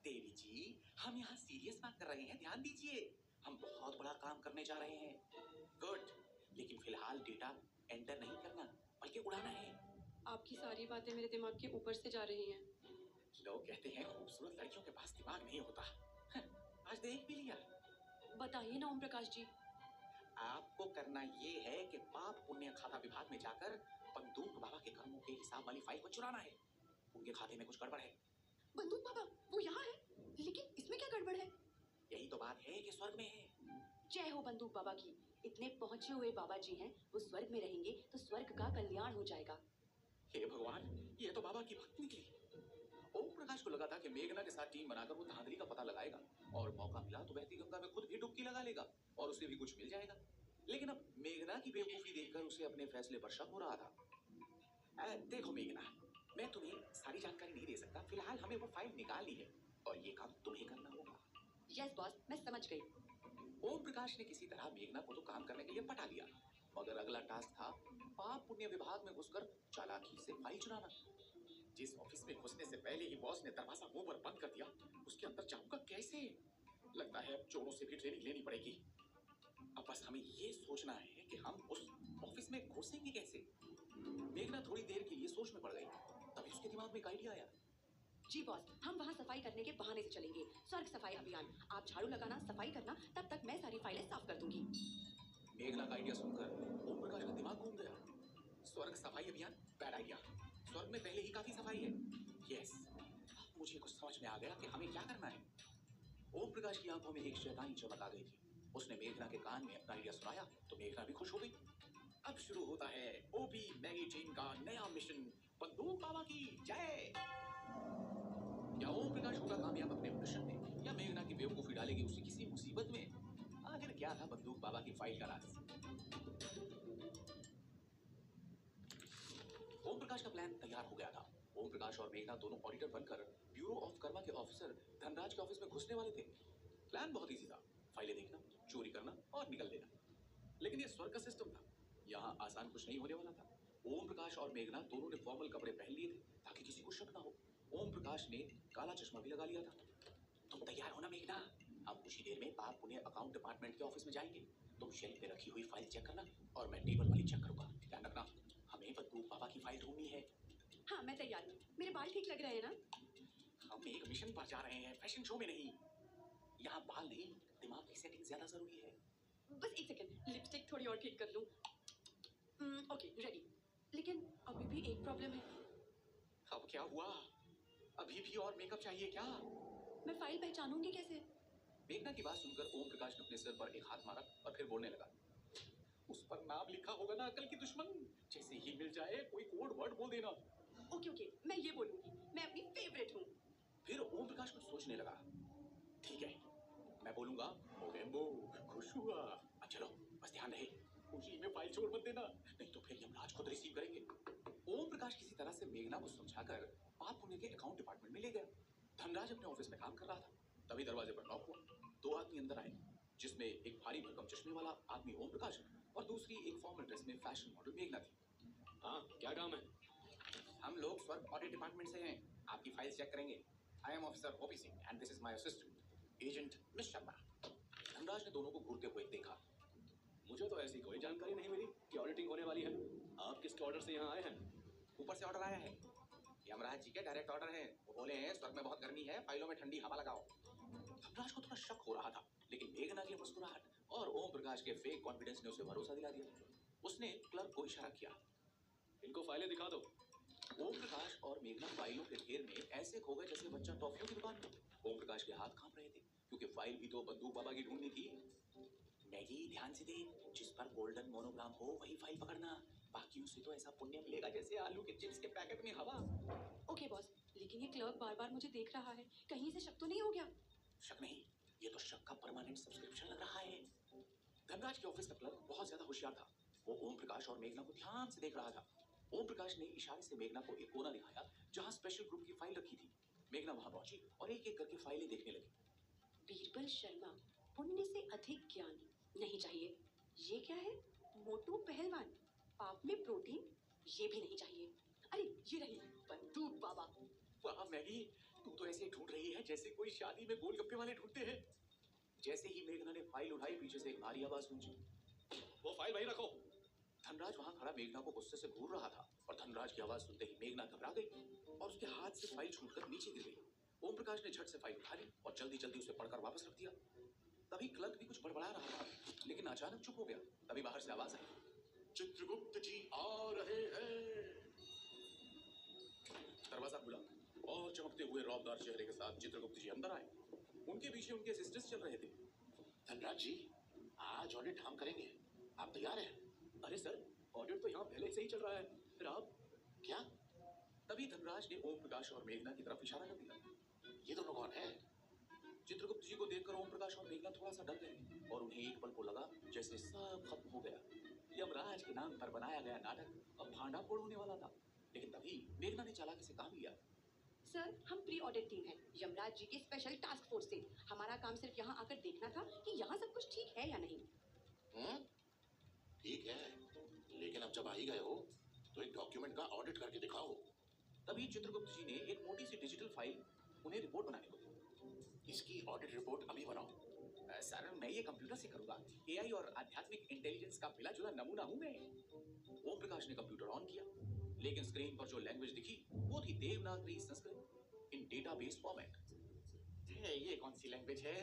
देवी जी, हम यहाँ सीरियस बात कर रहे हैं, ध्यान दीजिए। हम बहुत बड़ा काम करने जा रहे हैं। गुड, लेकिन फिलहाल डेटा एंटर नहीं करना बल्कि उड़ाना है। आपकी सारी बातें मेरे दिमाग के ऊपर से जा रही हैं। लोग कहते हैं खूबसूरत लड़कियों के पास दिमाग नहीं होता। आज देख भी लिया। बताइए ना ओम प्रकाश जी। आपको करना ये है कि पाप पुण्य खाता विभाग में जाकर बंदूक बाबा के कर्मों के हिसाब वाली फाइल को चुराना है। उनके खाते में कुछ गड़बड़ है। बंदूक बाबा वो यहाँ है, लेकिन इसमें क्या गड़बड़ है? यही तो बात है कि स्वर्ग में है। जय हो बंदूक बाबा की। इतने पहुंचे हुए बाबा जी हैं, वो स्वर्ग में रहेंगे तो स्वर्ग का कल्याण हो जाएगा। हे भगवान, ये तो बाबा की भक्त निकली। ओम प्रकाश को लगा था कि मेघना के साथ टीम बनाकर वो धांधली का पता लगाएगा और मौका मिला तो बहती गंगा में खुद भी डुबकी लगा लेगा और उसे भी कुछ मिल जाएगा। लेकिन अब मेघना की बेवकूफी देखकर उसे अपने फैसले पर शक हो रहा था। देखो मेघना, मैं तुम्हें सारी जानकारी नहीं दे सकता। फिलहाल हमें वो फाइल निकालनी है और ये काम तुम्हें करना होगा। यस बॉस, मैं समझ गई। ओम प्रकाश ने किसी तरह मेघना को तो काम करने के लिए पटा लिया, मगर अगला टास्क था पाप पुण्य विभाग में घुसकर चालाकी से फाइल चुराना। जिस ऑफिस में घुसने से पहले ही बॉस ने दरवाजा मुंह पर बंद कर दिया, उसके अंदर जाऊंगा कैसे? लगता है अब चोरों से भी ट्रेनिंग लेनी पड़ेगी। अब बस हमें ये सोचना है कि हम उस ऑफिस में घुसेंगे कैसे। मेघना थोड़ी देर के लिए सोच में पड़ गई, तभी उसके दिमाग में एक आइडिया आया। जी बॉस, हम वहाँ सफाई करने के बहाने से चलेंगे। स्वर्ग सफाई अभियान। आप झाड़ू लगाना, सफाई करना, तब तक मैं सारी फाइलें साफ कर दूंगी। मेघना का आइडिया सुनकर ओम प्रकाश का दिमाग घूम गया। स्वर्ग सफाई अभियान? Bad idea. स्वर्ग में पहले ही काफी सफाई है। यस, मुझे कुछ समझ में आ गया कि हमें क्या करना है। ओम प्रकाश की आंखों में एक शैतानी चमक आ गई थी। उसने मेघना के कान में अपना आइडिया सुनाया तो मेघना भी खुश हो गई। अब शुरू होता है ओपी मैगी टीम का नया मिशन, बंदूक बाबा की जय। क्या ओम प्रकाश होगा कामयाब अपने मिशन में या मेघना की बेवकूफी डालेगी उसे किसी मुसीबत में? आखिर क्या था बंदूक बाबा की फाइल का राज? ओम प्रकाश का प्लान तैयार हो गया था। ओम प्रकाश और मेघना दोनों ऑडिटर बनकर ब्यूरो ऑफ कर्मा के ऑफिसर धनराज के ऑफिस में घुसने वाले थे। प्लान बहुत इजी था, फाइलें देखना, चोरी करना और निकल देना। लेकिन ये स्वर्ग का सिस्टम था, यहाँ आसान कुछ नहीं होने वाला था। ओम प्रकाश और मेघना दोनों ने फॉर्मल कपड़े पहन लिए थे ताकि किसी को शक ना हो। ओम प्रकाश ने काला चश्मा भी लगा लिया था। तुम तैयार हो ना मेघना? हम कुछ ही देर में पाप पुण्य अकाउंट डिपार्टमेंट के ऑफिस में जाएंगे। तुम शेल्फ पे रखी हुई फाइल चेक करना और मैं टेबल वाली चेक करूंगा। ध्यान रखना, हमें बंदूक बाबा की फाइल ढूंढनी है। हाँ, मैं तैयार हूँ। मेरे बाल ठीक लग रहे हैं ना? हम एक मिशन पर जा रहे हैं, फैशन शो में नहीं। यहाँ बाल नहीं, दिमाग की सेटिंग ज्यादा जरूरी है। बस एक सेकंड, लिपस्टिक थोड़ी और ठीक कर लूँ। Okay, ready. लेकिन अभी भी एक प्रॉब्लम है। अब क्या हुआ? अभी भी और मेकअप चाहिए क्या? मैं फाइल पहचानूंगी कैसे? मेघना की बात सुनकर ओम प्रकाश ने अपने सिर पर एक हाथ मारा और फिर बोलने लगा। उस पर नाम लिखा होगा ना अकल की दुश्मन। जैसे ही मिल जाए कोई कोड वर्ड बोल देना। ओके, मैं ये बोलूंगी, मैं अपनी फेवरेट हूँ। फिर ओम प्रकाश कुछ सोचने लगा। ठीक है, मैं बोलूंगा मोगेम्बो, खुश हुआ। अब चलो, बस ध्यान रहे खुशी में फाइल छोड़ मत देना, नहीं तो फिर यमराज खुद रिसीव करेंगे। ओम प्रकाश किसी तरह से मेघना को समझाकर पाप पुण्य के अकाउंट डिपार्टमेंट में ले गया। धनराज अपने ऑफिस में काम कर रहा था, तभी दरवाजे पर नॉक हुआ। 2 आदमी अंदर आए। जिसमें एक भारी भरकम चश्मे वाला आदमी ओम प्रकाश और दूसरी एक फॉर्मल ड्रेस में फैशन मॉडल मेघना थी। हाँ, क्या काम है? हम लोग स्वर्ग ऑडिट डिपार्टमेंट से हैं, आपकी फाइल चेक करेंगे। I am officer OP Singh and this is my assistant agent miss Sharma. Dhanraj ने दोनों को घूरते हुए देखा। मुझे तो ऐसी कोई जानकारी नहीं मिली कि ऑडिटिंग होने वाली है। आप किसके ऑर्डर से यहाँ आए हैं? ऊपर से ऑर्डर आया है, यमराज जी के डायरेक्ट ऑर्डर है। वो बोले हैं स्वर्ग में बहुत गर्मी है, फाइलों में ठंडी हवा लगाओ। धनराज को थोड़ा शक हो रहा था, लेकिन मेघना की मुस्कुराहट और ओम प्रकाश के फेक कॉन्फिडेंस ने उसे भरोसा दिला दिया। उसने क्लर्क को इशारा किया। इनको फाइलें दिखा दो। ओम प्रकाश और मेघना फाइलों के ढेर में ऐसे खो गए जैसे बच्चा टॉफियों की दुकान में। ओम प्रकाश के हाथ कांप रहे थे, क्योंकि फाइल भी तो बंदूक बाबा की ढूंढनी थी। मैगी ध्यान से देख, जिस पर गोल्डन मोनोग्राम हो वही फाइल पकड़ना, बाकी उससे तो ऐसा पुण्य मिलेगा जैसे आलू के चिप्स के पैकेट में हवा। ओके बॉस, लेकिन ये क्लर्क बार बार मुझे देख रहा है, कहीं से शक तो नहीं हो गया? शक नहीं, ये तो शक का परमानेंट सब्सक्रिप्शन लग रहा है। धनराज के ऑफिस का क्लर्क बहुत ज्यादा होशियार था। वो ओम प्रकाश और मेघना को ध्यान से देख रहा था। ओम प्रकाश ने इशारे से मेघना को एक कोना दिखाया जहां स्पेशल ग्रुप की फाइल रखी थी। मेघना वहां पहुंची और एक एक करके फाइलें देखने लगी। बीरबल शर्मा, पुण्य से अधिक ज्ञान नहीं चाहिए। ये क्या है? मोटू पहलवान, पाप में प्रोटीन, ये भी नहीं चाहिए। अरे ये रही बंदूक बाबा। वाह मैगी, तू तो ऐसे ढूंढ रही है जैसे कोई शादी में गोलगप्पे वाले ढूंढते हैं। जैसे ही मेघना ने फाइल उठाई, पीछे से एक भारी आवाज गूंजी। वो फाइल वहीं रखो। धनराज वहां खड़ा मेघना को गुस्से से घूर रहा था और धनराज की आवाज सुनते ही मेघना घबरा गई और उसके हाथ से फाइल छूटकर नीचे गिर गई। ओम प्रकाश ने झट से फाइल उठा ली और जल्दी जल्दी उसे पढ़कर वापस रख दिया। तभी क्लर्क भी कुछ बड़बड़ा रहा था, लेकिन अचानक चुप हो गया। तभी बाहर से आवाज आई, चित्रगुप्त जी आ रहे हैं। दरवाजा खुला और चमकते हुए रौबदार चेहरे के साथ चित्रगुप्त जी अंदर आए। उनके पीछे उनके असिस्टेंट्स चल रहे थे। धनराज जी, आज ऑडिट हम करेंगे, आप तैयार हैं? अरे सर, ऑडिट तो यहाँ पहले से ही चल रहा है, फिर आप? क्या? तभी धनराज ने ओम प्रकाश और मेघना की तरफ इशारा कर दिया। ये दोनों कौन है? चित्रगुप्त जी को देखकर ओम प्रकाश और मेघना थोड़ा सा डर गए और उन्हें एक पल को लगा जैसे सब खत्म हो गया। यमराज के नाम पर बनाया गया नाटक अब भांडा फोड़ होने वाला था। लेकिन तभी मेघना ने चालाकी से काम लिया। सर, हम प्री ऑडिट टीम है, यमराज जी की स्पेशल टास्क फोर्स से। हमारा काम सिर्फ यहाँ आकर देखना था कि यहाँ सब कुछ ठीक है या नहीं। ठीक है, लेकिन अब जब आ ही गए हो तो एक डॉक्यूमेंट का ऑडिट करके दिखाओ। तभी चित्रगुप्त जी ने एक मोटी सी डिजिटल फाइल उन्हें रिपोर्ट बनाने को दी। इसकी ऑडिट रिपोर्ट अभी बनाओ। सर, मैं ये कंप्यूटर से करूंगा। एआई और आध्यात्मिक इंटेलिजेंस का मिला जुला नमूना हूं मैं। ओम प्रकाश ने कंप्यूटर ऑन किया, लेकिन स्क्रीन पर जो लैंग्वेज दिखी वो थी देवनागरी संस्कृत इन डेटाबेस फॉर्मेट। ये कौन सी लैंग्वेज है?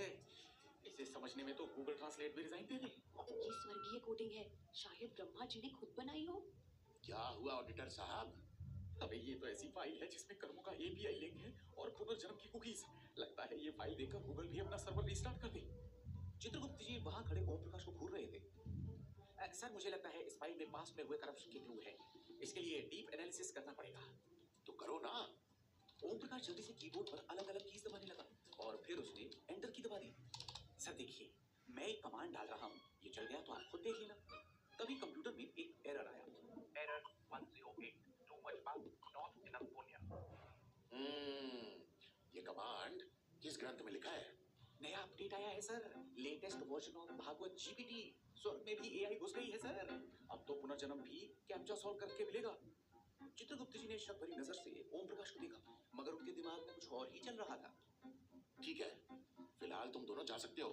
इसे समझने में तो गूगल ट्रांसलेट भी रिजाइन दे दे। ये स्वर्गीय कोडिंग है, शायद ब्रह्मा जी ने खुद बनाई हो। क्या हुआ ऑडिटर साहब? अबे ये तो ऐसी फाइल है जिसमें कर्मों का एपीआई लिंक है और पुनर्जन्म की कुकीज। लगता है ये फाइल देखकर गूगल भी अपना सर्वर रिस्टार्ट कर दे। चित्रगुप्त जी वहां खड़े ओम प्रकाश को घूर रहे थे। सर, मुझे लगता है इस फाइल में पास्ट में हुए करप्शन के क्लू है। इसके लिए डीप एनालिसिस करना पड़ेगा। तो करो ना। ओम प्रकाश जल्दी से कीबोर्ड पर अलग अलग कीज दबाने लगा और फिर उसने एंटर की दबा दी। सर देखिए, मैं एक कमांड डाल रहा हूँ, ये चल गया तो आप खुद देख लेना। तभी कंप्यूटर में एक एरर आया। Error 108, too much power, not enough पुण्य। ये कमांड किस ग्रंथ में लिखा है? नया अपडेट आया है sir, latest version of Bhagwat GPT. स्वर्ग में भी एआई घुस गई है सर। अब तो पुनर्जन्म भी कैप्चा सॉल्व करके मिलेगा। चित्रगुप्त जी ने शक भरी नजर से ओम प्रकाश को देखा, मगर उनके दिमाग में कुछ और ही चल रहा था। ठीक है, फिलहाल तुम दोनों जा सकते हो,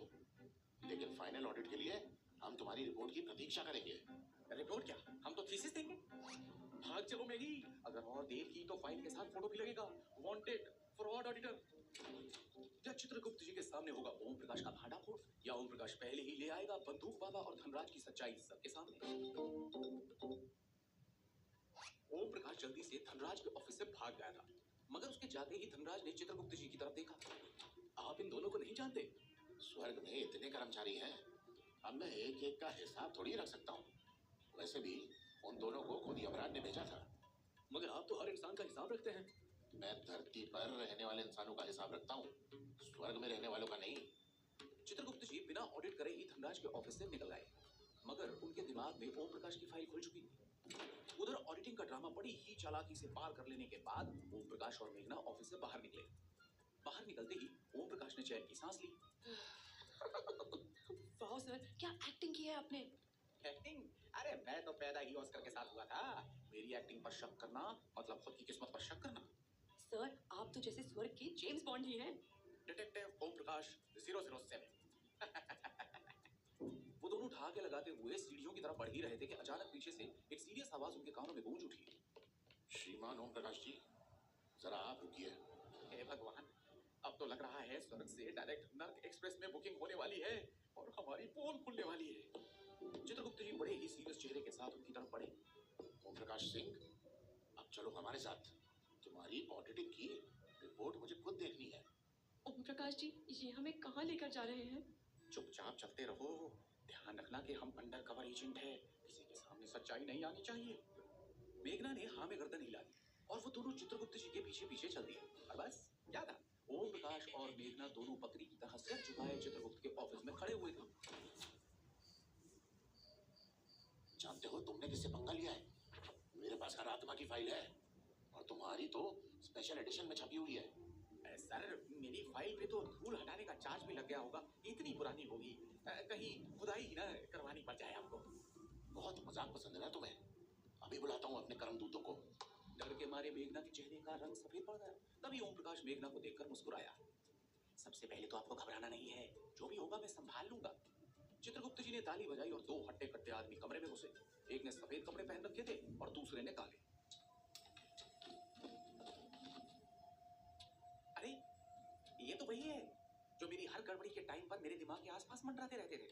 लेकिन फाइनल ऑडिट के लिए हम तुम्हारी रिपोर्ट की प्रतीक्षा करेंगे। रिपोर्ट क्या? हम तो थीसिस देंगे। भाग चलो मैगी, अगर और देर की तो फाइल के साथ फोटो भी लगेगा। Wanted fraud auditor. या चित्रगुप्त जी के सामने होगा ओम प्रकाश का भांडा फोड़, या ओम प्रकाश पहले ही ले आएगा बंदूक बाबा और धनराज की सच्चाई सबके सामने। ओम प्रकाश जल्दी से धनराज के ऑफिस से भाग गया था, मगर उसके जाते ही धनराज ने चित्रगुप्त जी की तरफ देखा। आप इन दोनों को नहीं जानते? स्वर्ग में इतने कर्मचारी हैं, अब मैं एक एक का हिसाब थोड़ी रख सकता हूँ। वैसे भी उन दोनों को खुद यमराज ने भेजा था। मगर आप तो हर इंसान का हिसाब रखते हैं। मैं धरती पर रहने वाले इंसानों का हिसाब रखता हूँ, स्वर्ग में रहने वालों का नहीं। चित्रगुप्त जी बिना ऑडिट करे ही धनराज के ऑफिस से निकल आए, मगर उनके दिमाग में ओम प्रकाश की फाइल खुल चुकी थी। उधर ऑडिटिंग का ड्रामा बड़ी ही चालाकी से पार कर लेने के बाद ओम प्रकाश और मेघना ऑफिस से बाहर निकले। बाहर निकलते ही ओम प्रकाश ने चैन की सांस ली। वाह सर, क्या एक्टिंग की है आपने। एक्टिंग? अरे मैं तो पैदा ही ऑस्कर के साथ हुआ था। मेरी एक्टिंग पर शक करना मतलब खुद की किस्मत पर शक करना। सर, आप तो जैसे स्वर्ग के जेम्स बॉन्ड ही हैं। डिटेक्टिव ओम प्रकाश 007। वो दोनों ठहाके लगाते हुए सीढ़ियों की तरफ बढ़ ही रहे थे कि अचानक पीछे से एक सीरियस आवाज उनके कानों में गूंज उठी। श्रीमान ओम प्रकाश जी, जरा आप रुकिए। हे भगवान, अब तो लग रहा है स्वर्ग से डायरेक्ट नर्क एक्सप्रेस में बुकिंग होने वाली है और हमारी पोल खुलने वाली है। चित्रगुप्त जी बड़े ही सीरियस चेहरे के साथ उनकी तरफ बढ़े। ओम प्रकाश सिंह, अब चलो हमारे साथ। तुम्हारी ऑडिटिंग की रिपोर्ट मुझे खुद देखनी है। ओम प्रकाश जी, ये हमें कहाँ लेकर जा रहे हैं? चुपचाप चलते रहो। ध्यान रखना कि हम अंडर कवर एजेंट है, किसी के सामने सच्चाई नहीं आनी चाहिए। मेघना ने हाँ में गर्दन हिला दी और वो दोनों चित्रगुप्त जी के पीछे पीछे चल दिए। और बस क्या था, ओम प्रकाश और मेघना दोनों बकरी की तरह सिर झुकाए चित्रगुप्त के ऑफिस में खड़े हुए थे। जानते हो तुमने किससे पंगा लिया है? मेरे पास हर आत्मा की फाइल है और तुम्हारी तो स्पेशल एडिशन में छपी हुई है। सर, मेरी फाइल पे तो धूल हटाने का चार्ज भी लग गया होगा, इतनी पुरानी होगी। कहीं खुदाई ही ना करवानी पड़ जाए आपको। बहुत मजाक पसंद है ना तुम्हें। अभी बुलाता हूँ अपने कर्मदूतों को। डर के मारे मेघना के चेहरे का रंग सफेद पड़ गया। तभी ओम प्रकाश मेघना को देखकर मुस्कुराया। सबसे पहले तो आपको घबराना नहीं है, जो भी होगा मैं संभाल लूंगा। चित्रगुप्त जी ने ताली बजाई और दो हट्टे कट्टे आदमी कमरे में घुसे। एक ने सफेद कपड़े पहन रखे थे और दूसरे ने काले। अरे, ये तो वही है जो मेरी हर गड़बड़ी के टाइम पर मेरे दिमाग के आसपास मंडराते रहते थे।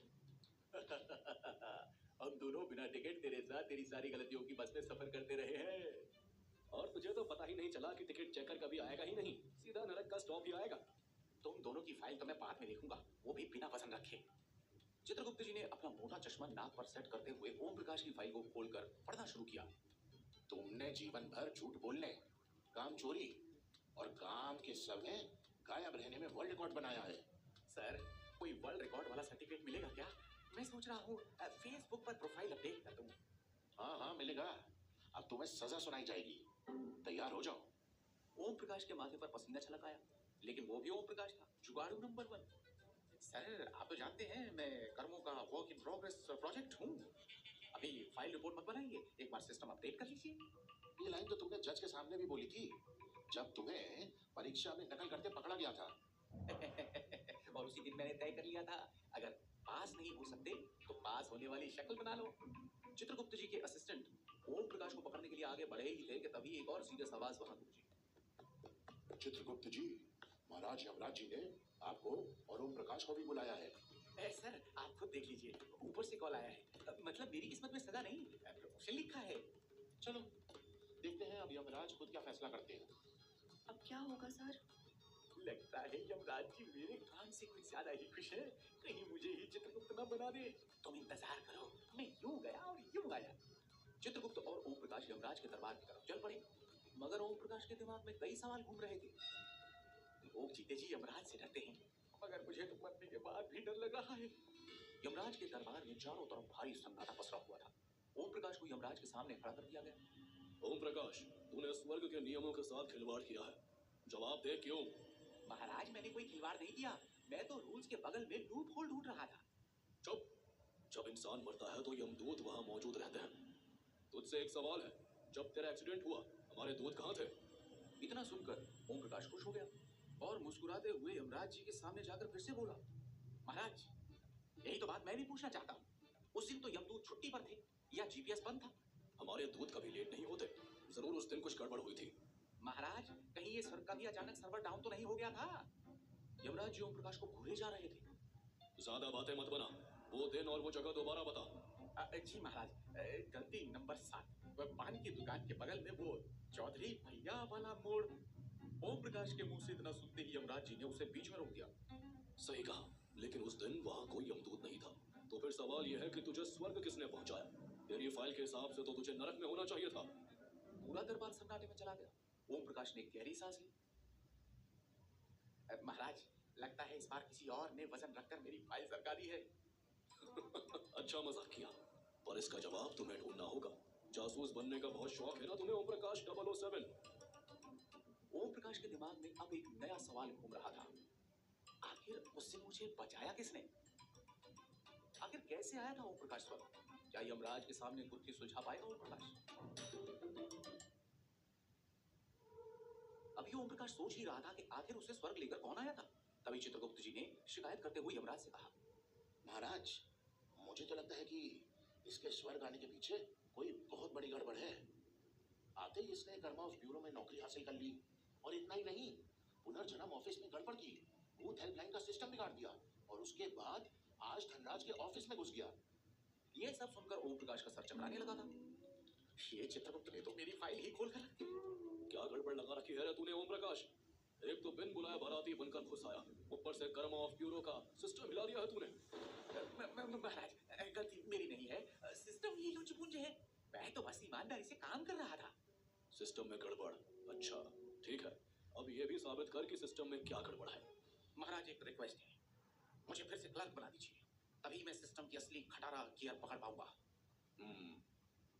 हम दोनों बिना टिकट तेरे साथ तेरी सारी गलतियों की बस में सफर करते रहे हैं। और तुझे तो पता ही नहीं चला कि टिकट चेकर कभी आएगा ही नहीं, सीधा नरक का स्टॉप ही आएगा। तुम दोनों की फाइल तो मैं बाद में देखूंगा, वो भी बिना वजन रखे। चित्रगुप्त जी ने अपना मोटा चश्मा नाक पर सेट करते हुए ओम प्रकाश की फाइल को खोलकर पढ़ना शुरू किया। तुमने जीवन भर झूठ बोलने, काम चोरी और काम के समय गायब रहने में वर्ल्ड रिकॉर्ड बनाया है। सर, कोई वर्ल्ड रिकॉर्ड वाला सर्टिफिकेट मिलेगा क्या? मैं सोच रहा हूँ फेसबुक पर प्रोफाइल अपडेट कर दूँ। हाँ हाँ मिलेगा। अब तुम्हें सजा सुनाई जाएगी, तैयार हो जाओ। ओम प्रकाश के माथे पर पसीना छलक आया, लेकिन वो भी ओम प्रकाश था, जुगाड़ू नंबर 1। सर, आप तो जानते हैं मैं कर्मों का वर्क इन प्रोग्रेस प्रोजेक्ट हूँ। अभी फाइल रिपोर्ट मत बनाइए, एक बार सिस्टम अपडेट कर लीजिए। ये लाइन तो तुमने जज के सामने भी बोली थी, जब तुम्हें परीक्षा में नकल करते पकड़ा गया था। और उसी दिन मैंने तय कर लिया था, अगर पास नहीं हो सकते तो पास होने वाली शक्ल बना लो। चित्रगुप्त जी के असिस्टेंट ओम प्रकाश को पकड़ने के लिए आगे बढ़े ही थे कि तभी एक और सीरियस आवाज वहां गूंजी। चित्रगुप्त जी, महाराज यमराज जी ने आपको और ओम प्रकाश को भी बुलाया है। सर, आप खुद देख लीजिए, ऊपर से कॉल आया है। मतलब मेरी किस्मत में सजा नहीं, प्रमोशन लिखा है। चलो देखते हैं अब यमराज खुद क्या फैसला करते हैं। अब क्या होगा सर? लगता है यमराज जी मेरे काम से कुछ ज्यादा ही खुश है, कहीं मुझे ही चित्रगुप्त न बना दे। तुम इंतजार करो, मैं यूं गया और यूं आया। चित्रगुप्त और ओम प्रकाश यमराज के दरबार की तरफ चल पड़े, मगर ओम प्रकाश के दिमाग में कई सवाल घूम रहे थे। लोग जीते जी यमराज से डरते हैं, मगर मुझे तो मरने के बाद भी डर लग रहा है। यमराज के दरबार में चारों तरफ भारी सन्नाटा पसरा हुआ था। ओम प्रकाश को यमराज के सामने खड़ा कर दिया गया। ओम प्रकाश, तूने स्वर्ग के नियमों के साथ खिलवाड़ किया है, जवाब दे क्यों? महाराज, मैंने कोई खिलवाड़ नहीं किया, मैं तो रूल्स के बगल में लूप होल ढूंढ रहा था। चुप। जब इंसान मरता है तो यमदूत वहां मौजूद रहते हैं। तुझसे एक सवाल है, जब तेरा एक्सीडेंट हुआ हमारे दूत कहाँ थे? इतना सुनकर ओम प्रकाश खुश हो गया और मुस्कुराते हुए यमराज जी के सामने जाकर फिर से बोला, महाराज, यही तो बात मैं भी पूछना चाहता हूँ। उस दिन तो यमदूत छुट्टी पर थे या जीपीएस बंद था? हमारे दूत कभी लेट नहीं होते, जरूर उस दिन कुछ गड़बड़ हुई थी। महाराज, कहीं ये स्वर्ग का भी अचानक सर्वर डाउन तो नहीं हो गया था? यमराज जी ओम प्रकाश को घूरे जा रहे थे। ज्यादा बातें मत बना, वो दिन और वो जगह दोबारा बता। जी महाराज, गलती नंबर 7, पान की दुकान के बगल में वो चौधरी भैया वाला मोड़। ओम प्रकाश के मुंह से इतना सुनते ही यमराज जी ने उसे बीच में रोक दिया। सही कहा, लेकिन उस दिन वहाँ कोई यमदूत नहीं था, तो फिर सवाल यह है कि तुझे स्वर्ग किसने पहुंचाया? तेरी फाइल के हिसाब से तो तुझे नरक में होना चाहिए था। पूरा दरबार सन्नाटे में चला गया। ओम प्रकाश ने गहरी सांस ली। महाराज, लगता है इस बार किसी और ने वजन रखकर मेरी फाइल सरका दी है। अच्छा मजाक किया, पर इसका जवाब तुम्हें ढूंढना होगा। जासूस बनने का बहुत शौक है ना तुम्हें ओम प्रकाश 007? ओम प्रकाश के दिमाग में अब एक नया सवाल घूम रहा था। आखिर आखिर उससे मुझे बचाया किसने? आखिर कैसे आया था ओम प्रकाश स्वर्ग? क्या यमराज के सामने कुर्की सुलझा पाएगा ओम प्रकाश? अभी ओम प्रकाश सोच ही रहा था कि आखिर उसे स्वर्ग लेकर कौन आया था। तभी चित्रगुप्त जी ने शिकायत करते हुए यमराज से कहा, महाराज, मुझे तो लगता है कि इसके स्वर्ग आने के पीछे कोई बहुत बड़ी गड़बड़ है। आते ही इसने कर्मा ऑफ ब्यूरो में नौकरी हासिल कर ली, और इतना ही नहीं, पुनर्जन्म ऑफिस में गड़बड़ की, बूथ हेल्पलाइन का सिस्टम बिगाड़ दिया, और उसके बाद आज धनराज के ऑफिस में घुस गया। ये सब सुनकर ओम प्रकाश का सर चकराने लगा था। ये चित्रगुप्त ने तो मेरी फाइल ही खोल कर रख दी। क्या गड़बड़ लगा रखी है रे तूने ओम प्रकाश? एक तो बिन बुलाए बाराती बनकर घुस आया, ऊपर से कर्म ऑफ ब्यूरो का सिस्टम हिला दिया है तूने। महाराज, गलती मेरी नहीं है, सिस्टम ही लुच-पुंज है। मैं तो बस ईमानदारी से काम कर रहा था। सिस्टम में गड़बड़? अच्छा ठीक है, अब ये भी साबित कर कि सिस्टम में क्या गड़बड़ है। महाराज, एक रिक्वेस्ट है, मुझे फिर से क्लर्क बना दीजिए, तभी मैं सिस्टम की असली खटारा गियर पकड़ पाऊंगा।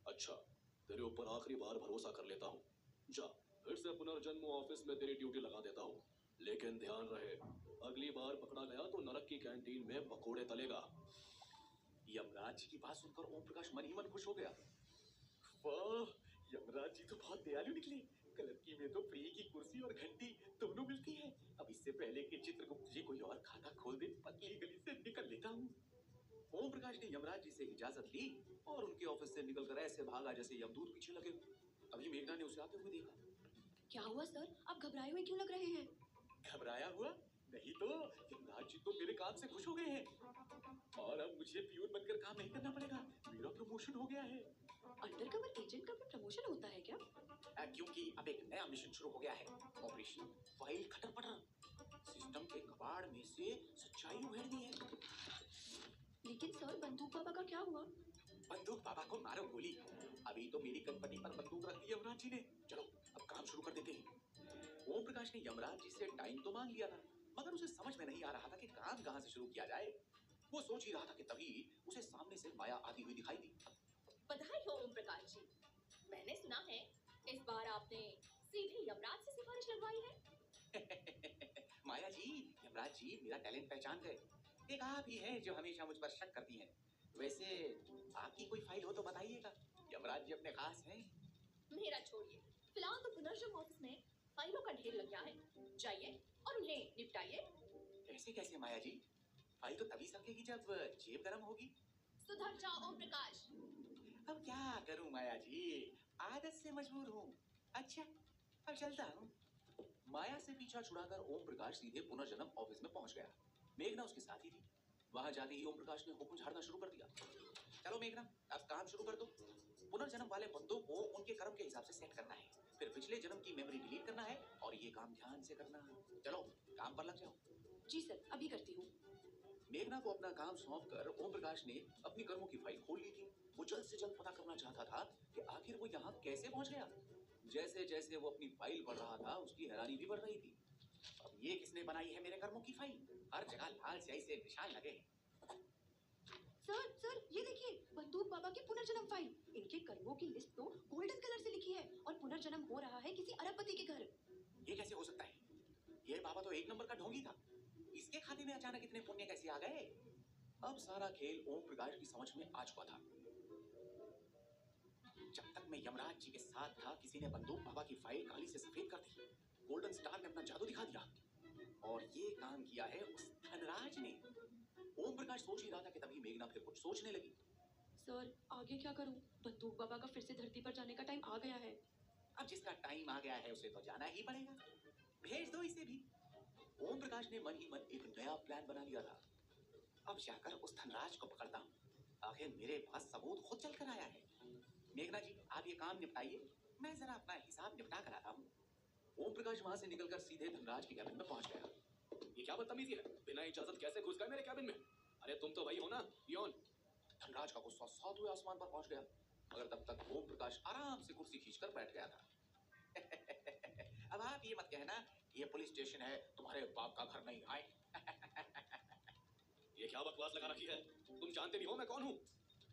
अच्छा, तेरे ऊपर आखिरी बार भरोसा कर लेता हूँ। जा, फिर से पुनर्जन्म ऑफिस में तेरी ड्यूटी लगा देता हूँ, लेकिन ध्यान रहे, अगली बार पकड़ा गया तो नरक की कैंटीन में पकोड़े तलेगा। यमराज जी की बात सुनकर ओम प्रकाश मन ही मन खुश हो गया। वाह, यमराज जी तो बहुत दयालु निकले। क्लर्की में तो फ्री की कुर्सी और घंटी दोनों मिलती है। अब इससे पहले कि चित्रगुप्त जी कोई और खाता खोल दे, पतली गली से निकल लेता हूँ। ओम प्रकाश ने यमराज जी से इजाजत ली और उनके ऑफिस से निकलकर ऐसे भागा जैसे यमदूत पीछे लगे। तभी मेघना ने उसे आते हुए देखा। क्या हुआ सर, आप घबराए हुए क्यों लग रहे हैं? घबराया हुआ नहीं तो यमराज जी तो मेरे काम से खुश हो गए हैं, और अब मुझे प्यून बनकर काम नहीं करना पड़ेगा। मेरा प्रमोशन हो गया है। अंडरकवर एजेंट का भी प्रमोशन होता है क्या? क्योंकि अब एक नया मिशन शुरू हो गया है, ऑपरेशन फाइल खटर पटर। सिस्टम के कबाड़ में से सच्चाई उघेड़नी है। लेकिन सर, बंदूक बाबा का क्या हुआ? बंदूक बाबा को मारो गोली। अभी तो मेरी कंपनी पर बंदूक रख दी यमराज जी ने। चलो अब काम शुरू कर देते हैं। ओम प्रकाश ने यमराज जी से टाइम तो मांग लिया था, मगर उसे समझ में नहीं आ रहा था कि काम कहाँ से शुरू किया जाए। वो सोच ही रहा था कि तभी उसे सामने से माया आती हुई दिखाई दी। बधाई हो ओम प्रकाश जी, मैंने सुना है इस बार आपने सीधे यमराज से सिफारिश लगवाई है। माया जी, यमराज जी मेरा टैलेंट पहचान गए। एक आप ही हैं जो हमेशा मुझ पर शक करती हैं। वैसे आपकी कोई फाइल हो तो बताइएगा, यमराज जी अपने खास हैं। मेरा छोड़िए, फिलहाल तो पुनर्जन्म ऑफिस में फाइलों का ढेर लग गया है। जाइए और उन्हें निपटाइए। कैसे कैसे माया जी? फाइल तो तभी सकेगी जब जेब गरम होगी। सुधर जाओ ओम प्रकाश। अब क्या करूं माया जी, आदत से मजबूर हूँ। अच्छा, अब चलता हूँ। माया से पीछा छुड़ाकर ओम प्रकाश सीधे पुनर्जन्म ऑफिस में पहुंच गया। मेघना उसके साथ ही थी। वहां जाते ही ओम प्रकाश ने हुक्म झाड़ना शुरू कर दिया। चलो मेघना, अब काम शुरू कर दो। पुनर्जन्म वाले बंदों को उनके कर्म के हिसाब से सेट करना है, फिर पिछले जन्म की मेमोरी डिलीट करना है, और ये काम ध्यान से करना है। चलो काम पर लग जाओ। जी सर, अभी करती हूँ। मेघना को अपना काम सौंप कर ओम प्रकाश ने अपनी कर्मों की फाइल खोल ली थी। वो जल्द से जल्द पता करना चाहता था कि आखिर वो यहाँ कैसे पहुँच गया। जैसे जैसे वो अपनी फाइल पढ़ रहा था, उसकी हैरानी भी बढ़ रही थी। अब ये किसने बनाई है मेरे कर्मों की फाइल? हर जगह लाल स्याही से निशान लगे हैं। सर, ये देखिए, बंदूक बाबा की पुनर्जन्म फाइल। इनके कर्मों की लिस्ट तो गोल्डन कलर से लिखी है, और पुनर्जन्म हो रहा है किसी अरबपति के घर। ये कैसे हो सकता है? ये बाबा तो एक नंबर का ढोंगी था। इसके खाते में अचानक इतने पुण्य कैसे आ गए? अब सारा खेल ओम प्रकाश की समझ में आ चुका था। जब तक मैं यमराज जी के साथ था, किसी ने बंदूक बाबा की फाइल काली से सफेद कर दी। गोल्डन स्टार ने अपना जादू दिखा दिया, और ये काम किया है उस धनराज ने। ओम प्रकाश सोच ही रहा था कि तभी मेघना फिर कुछ सोचने लगी। सर, आगे क्या करूं? बंदूक बाबा का फिर से धरती पर जाने का टाइम आ गया है। अब जिसका टाइम आ गया है उसे तो जाना ही पड़ेगा। भेज दो इसे भी। ओम प्रकाश ने मन ही मन एक नया प्लान बना लिया था। अब जाकर उस धनराज को पकड़ता हूँ। आखिर मेरे पास सबूत खुद चल कर आया है। मेघना जी, आप ये काम निपटाइए, मैं जरा अपना हिसाब निपटा कर आता हूँ। ओम प्रकाश वहां से निकलकर सीधे धनराज के कैबिन में पहुंच गया। ये क्या बदतमीजी है? बिना इजाजत कैसे घुस गए मेरे कैबिन में? अरे तुम तो वही हो ना, पियोन? धनराज का गुस्सा सातवें आसमान पर पहुंच गया, मगर तब तक ओम प्रकाश आराम से कुर्सी खींचकर बैठ गया था। अब आप ये मत कहना ये पुलिस स्टेशन है, तुम्हारे बाप का घर नहीं। आए ये क्या बकवास लगा रखी है? तुम जानते नहीं हो मैं कौन हूँ?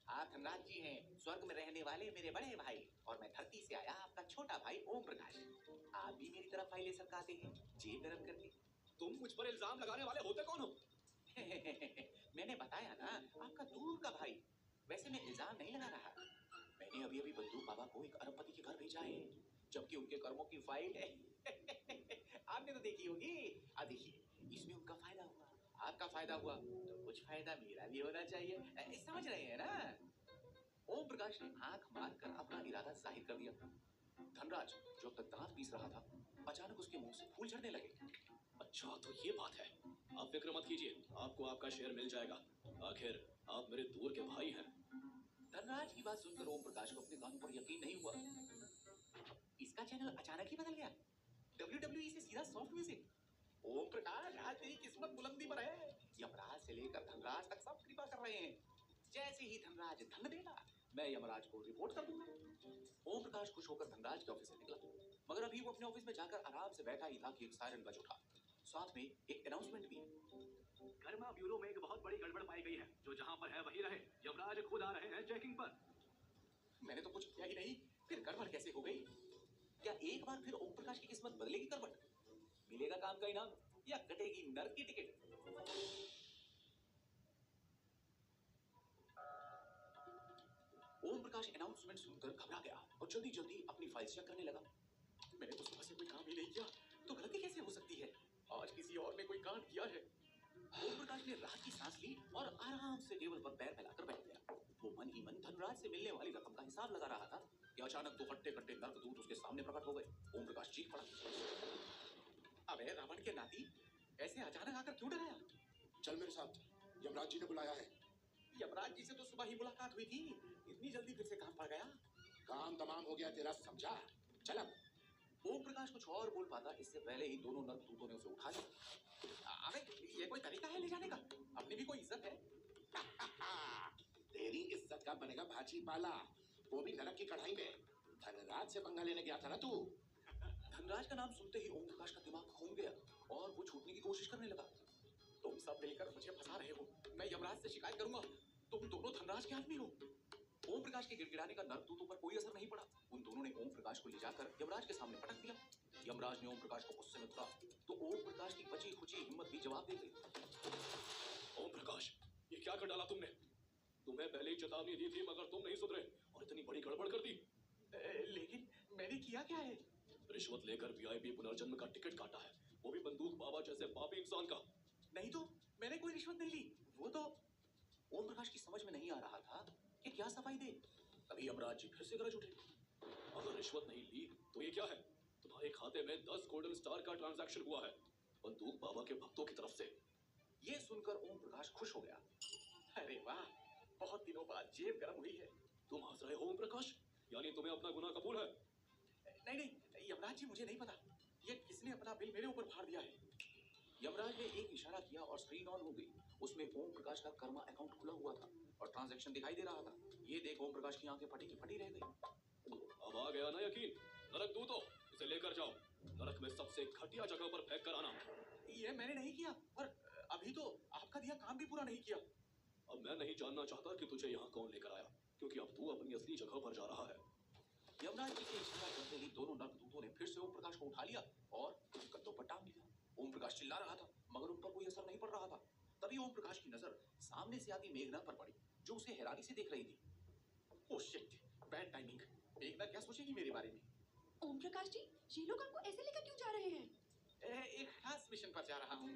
आप धनराज जी हैं, स्वर्ग में रहने वाले मेरे बड़े भाई, और मैं धरती से आया आपका छोटा भाई ओम प्रकाश। आप भी मेरी तरफ फाइलें सरकाते हैं, जेब गरम करके। तुम मुझ पर इल्जाम लगाने वाले होते कौन हो? मैंने बताया ना, आपका दूर का भाई। वैसे मैं इल्जाम नहीं लगा रहा। मैंने अभी अभी बंदूक बाबा को एक अरबपति के घर भेजा है, जबकि उनके कर्मों की फाइल है। आपने तो देखी होगी। अब देखिए, इसमें उनका फायदा हुआ, आपका फायदा हुआ, तो कुछ फायदा मेरा भी होना चाहिए। समझ रहे हैं ना? ओम प्रकाश ने आंख मारकर अपना इरादा जाहिर कर दिया। धनराज जो अब तक दांत पीस रहा था, अचानक उसके मुंह से फूल झड़ने लगे। अच्छा तो ये बात है। आप फिक्र मत कीजिए, आपको आपका शेयर मिल जाएगा। आखिर आप मेरे दूर के भाई हैं। धनराज की बात सुनकर ओम प्रकाश को अपने कानों पर यकीन नहीं हुआ। इसका चैनल अचानक ही बदल गया। WWE से सीधा सॉफ्ट म्यूजिक। ओम प्रकाश, आज तेरी किस्मत बुलंदी पर है। यमराज से लेकर धनराज तक सब कृपा कर रहे हैं। जैसे ही धनराज धन देगा, मैं यमराज को रिपोर्ट कर दूंगा। ओम प्रकाश खुश होकर धनराज के ऑफिस से निकला, मगर अभी वो अपने ऑफिस में जाकर आराम से बैठा ही था कि एक सायरन बज उठा। साथ में एक अनाउंसमेंट भी है। कर्मा ब्यूरो में एक बहुत बड़ी गड़बड़ पाई गई है। जो जहां पर है वहीं रहे। यमराज खुद आ रहे हैं चेकिंग पर। मैंने तो कुछ किया ही नहीं, फिर गड़बड़ कैसे हो गई? क्या एक बार फिर ओम प्रकाश की किस्मत बदलेगी करवट? मिलेगा काम का इनाम या कटेगी नर्क की टिकट? ओम प्रकाश अनाउंसमेंट सुनकर घबरा गया और जल्दी जल्दी अपनी फाइल चेक करने लगा। मैंने तो सुबह से कोई काम ही नहीं किया, तो गलती कैसे हो सकती है? आज किसी और ने कोई कांड किया है। ओम प्रकाश ने राहत की सांस ली और आराम से टेबल पर पैर फैलाकर बैठ गया। वो मन ही मन धनराज से मिलने वाली रकम का हिसाब लगा रहा था कि अचानक दो हट्टे कट्टे नर्कदूत उसके सामने प्रकट हो गए। ओम प्रकाश चीख पड़ा, अबे रावण के नाती, ऐसे अचानक आकर क्यों डराया? चल मेरे साथ, यमराज जी ने बुलाया है। यमराज जी से तो सुबह ही मुलाकात हुई थी, इतनी जल्दी फिर से काम पड़ गया? काम तमाम हो गया तेरा, समझा? चल अब। ओम प्रकाश कुछ और बोल पाता, इससे पहले ही दोनों नर्कदूतों ने उसे उठा लिया। अबे ये कोई तरीका है ले जाने का? अपनी भी कोई इज्जत है? तेरी इज्जत का बनेगा भाजी पाला, वो भी नरक की कढ़ाई में। धनराज से पंगा लेने गया था ना तू? धनराज का नाम सुनते ही ओम प्रकाश का दिमाग घूम गया और वो छूटने की कोशिश करने लगा। तुम सब मिलकर मुझे फंसा रहे हो, मैं यमराज से शिकायत करूंगा। तुम दोनों धनराज के आदमी हो। ओम प्रकाश के गिड़गिड़ाने का नर्कदूतों पर कोई असर नहीं पड़ा। उन दोनों ने ओम प्रकाश को ले जाकर यमराज के सामने पटक दिया। यमराज ने ओम प्रकाश को गुस्से में धरा तो ओम प्रकाश की बची खुची हिम्मत भी जवाब दे गई। ओम प्रकाश, ये क्या कर डाला तुमने? तुम्हें पहले ही चेतावनी दी थी, मगर तुम नहीं सुधरे और इतनी बड़ी गड़बड़ कर दी। लेकिन मैंने किया क्या है? रिश्वत लेकर वीआईपी पुनर्जन्म का टिकट काटा है, वो भी बंदूक बाबा जैसे पापी इंसान का। नहीं तो मैंने कोई रिश्वत नहीं ली। वो तो ओम प्रकाश की समझ में नहीं आ रहा था कि क्या सफाई दे। तभी यमराज जी फिर से गरज उठे। अगर रिश्वत नहीं ली तो ये क्या है? तुम्हारे खाते में 10 गोल्डन स्टार का ट्रांजैक्शन हुआ है, बंदूक बाबा के भक्तों की तरफ से। ये सुनकर ओम प्रकाश खुश हो गया। अरे वाह, बहुत दिनों बाद जेब गर्म हुई है। तुम हंस रहे हो ओम प्रकाश? यानी तुम्हें अपना गुनाह कबूल है? नहीं नहीं, यमराज जी मुझे नहीं पता, ये किसने अपना बिल मेरे ऊपर फाड़ दिया है। यमराज ने एक इशारा किया और स्क्रीन ऑन हो गई। उसमें ओम प्रकाश का कर्मा अकाउंट खुला हुआ था और ट्रांजैक्शन दिखाई दे रहा था। ये देख ओम प्रकाश की आंखें फटी की फटी रह गई। अब आ गया ना यकीन? नरक दूतों, इसे लेकर जाओ, नरक में सबसे घटिया जगह पर फेंक कर आना। ये मैंने नहीं किया, और अभी तो आपका दिया काम भी पूरा नहीं किया। अब मैं नहीं जानना चाहता कि तुझे यहाँ कौन लेकर आया, क्योंकि अब तू अपनी असली जगह पर जा रहा है। यमराज जी के इशारा करते ही दोनों नर्कदूतों ने फिर से ओम प्रकाश को उठा लिया और कंधों पर टांग लिया। ओम प्रकाश चिल्ला रहा था, मगर उन पर कोई असर नहीं पड़ रहा था। तभी ओम प्रकाश की नजर सामने से आती मेघना पर पड़ी, जो उसे हैरानी से देख रही थी। Oh shit, bad timing. मेघना क्या सोचेगी मेरे बारे में? ओम प्रकाश जी, ये लोग हमको ऐसे लेकर क्यों जा रहे हैं? एक खास मिशन पर जा रहा हूँ।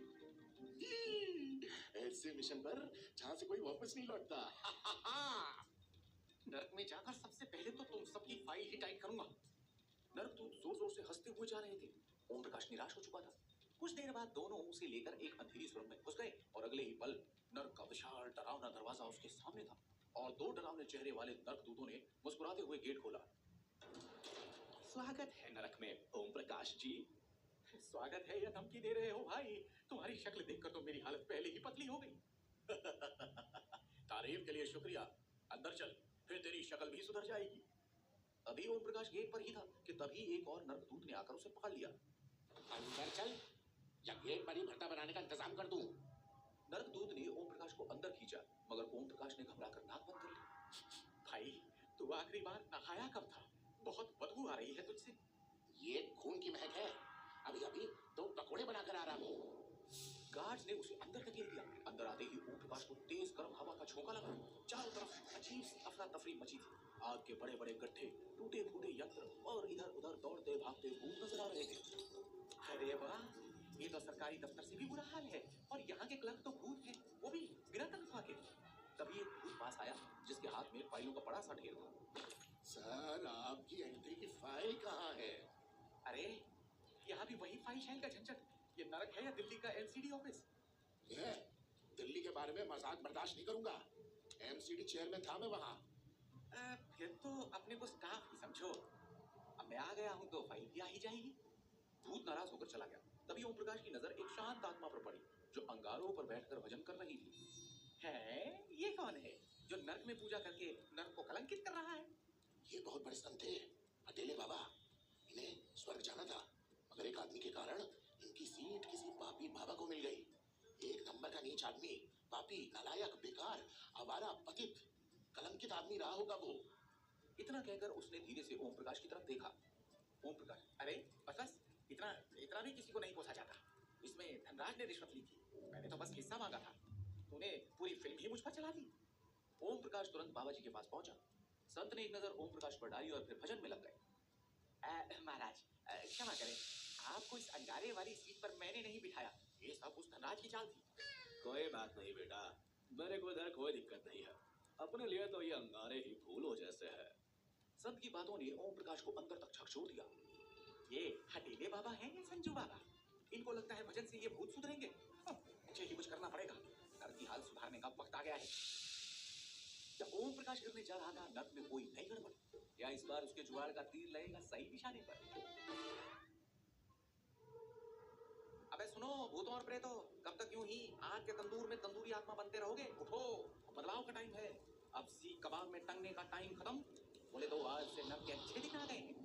ऐसे मिशन पर जहाँ से कोई वापस नहीं लौटता। नर्क में जाकर सबसे पहले तो तुम सबकी फाइल ही टाइट करूंगा। नर्कदूत जोर जोर से हंसते हुए जा रहे थे। ओम प्रकाश निराश हो चुका था। कुछ देर बाद दोनों उसे लेकर एक अंधेरी सुरंग में घुस गए और अगले ही पल नर्क का विशाल डरावना दरवाजा उसके सामने था और दो डरावने चेहरे वाले नर्कदूतों ने मुस्कुराते हुए गेट खोला। स्वागत है नरक में ओम प्रकाश जी। स्वागत है या धमकी दे रहे हो भाई? तुम्हारी शक्ल देखकर तो मेरी हालत पहले ही पतली हो गई। तारीफ के लिए शुक्रिया। अंदर चल, फिर तेरी शक्ल भी सुधर जाएगी। अभी ओम प्रकाश गेट पर ही था कि तभी एक और नर्कदूत ने आकर उसे पकड़ लिया। अंदर चल या गेट पर ही भट्टा बनाने का इंतजाम कर दूं। नर्कदूत ने ओम प्रकाश को अंदर खींचा, मगर ओम प्रकाश ने घबराकर नाक बंद कर ली। भाई, तू आखिरी बार नहाया कब था? बहुत बदबू आ रही है तुझसे। ये खून की महक है। अभी अभी 2 पकोड़े बनाकर आ रहा हूँ। गार्ड्स ने उसे अंदर धकेल दिया। अंदर आते ही ओम प्रकाश को तेज गर्म हवा का झोंका लगा। चारों तरफ अजीब सी अफरा तफरी मची थी। आग के बड़े बड़े गड्ढे, टूटे फूटे यंत्र और इधर उधर दौड़ते भागते भूत नजर आ रहे थे। अरे वाह, ये तो सरकारी दफ्तर से भी बुरा हाल है। और यहाँ के क्लर्क तो भूत हैं, वो भी बिना तनख्वाह के। तभी एक भूत पास आया जिसके हाथ में फाइलों का बड़ा सा ढेर था। सर, आपकी एंट्री की फाइल कहाँ है? अरे यहाँ भी वही फाइल शाइल का झंझट। ये नरक है या दिल्ली का एलसीडी ऑफिस? ये दिल्ली के बारे में मजाक बर्दाश्त नहीं करूंगा। एमसीडी चेयरमैन था मैं वहाँ। फिर तो अपने को स्टाफ ही समझो। अब मैं आ गया हूँ तो फाइल भी आ ही जाएगी। भूत नाराज होकर चला गया। तभी ओम प्रकाश की नजर एक शांत आत्मा पर पड़ी जो अंगारों पर बैठकर भजन कर रही थी। है ये कौन है जो नर्क में पूजा करके नर्क को कलंकित कर रहा है? ये बहुत बड़े संत थे, अटेले बाबा। इन्हें स्वर्ग जाना था, मगर एक आदमी के कारण इनकी सीट किसी पापी बाबा को मिल गई। एक नंबर का नीच आदमी, पापी, नालायक, बेकार, आवारा, पतित, कलंकित आदमी रहा होगा वो। इतना कहकर उसने धीरे से ओम प्रकाश की तरफ देखा। ओम प्रकाश, अरे बस इतना इतना भी किसी को नहीं पोसा जाता। इसमें धनराज ने रिश्वत ली थी, मैंने तो बस हिस्सा मांगा था। तूने पूरी फिल्म ही मुझ पर चला दी। ओम प्रकाश तुरंत बाबा जी के पास पहुंचा। संत ने एक नजर ओम प्रकाश पर डाली और फिर भजन में लग गए। महाराज, क्षमा करें, आपको इस अंगारे वाली सीट पर मैंने नहीं बिठाया। ये सब उस धनराज की चाल थी। कोई बात नहीं बेटा, मेरे को इधर कोई दिक्कत नहीं है। अपने लिए तो ये अंगारे ही फूलों जैसे है। संत की बातों ने ओम प्रकाश को अंदर तक झकझोर दिया। ये हटेले बाबा हैं या संजू बाबा? इनको लगता है भजन से ये भूत सुधरेंगे। मुझे ही कुछ करना पड़ेगा। नर्क की हाल सुधारने का वक्त आ गया है। जब ओम प्रकाश करने जा रहा था, नर्क में कोई नई गड़बड़। या इस बार उसके जुगाड़ का तीर लगेगा सही निशाने पर। अबे सुनो भूतों और प्रेतों, कब तक यूं ही आग के तंदूर में तंदूरी आत्मा बनते रहोगे? उठो, बदलाव का टाइम है। अब सीख कबाब में टंगने का टाइम खत्म। बोले तो आज से नर्क के अच्छे दिन आ गए हैं।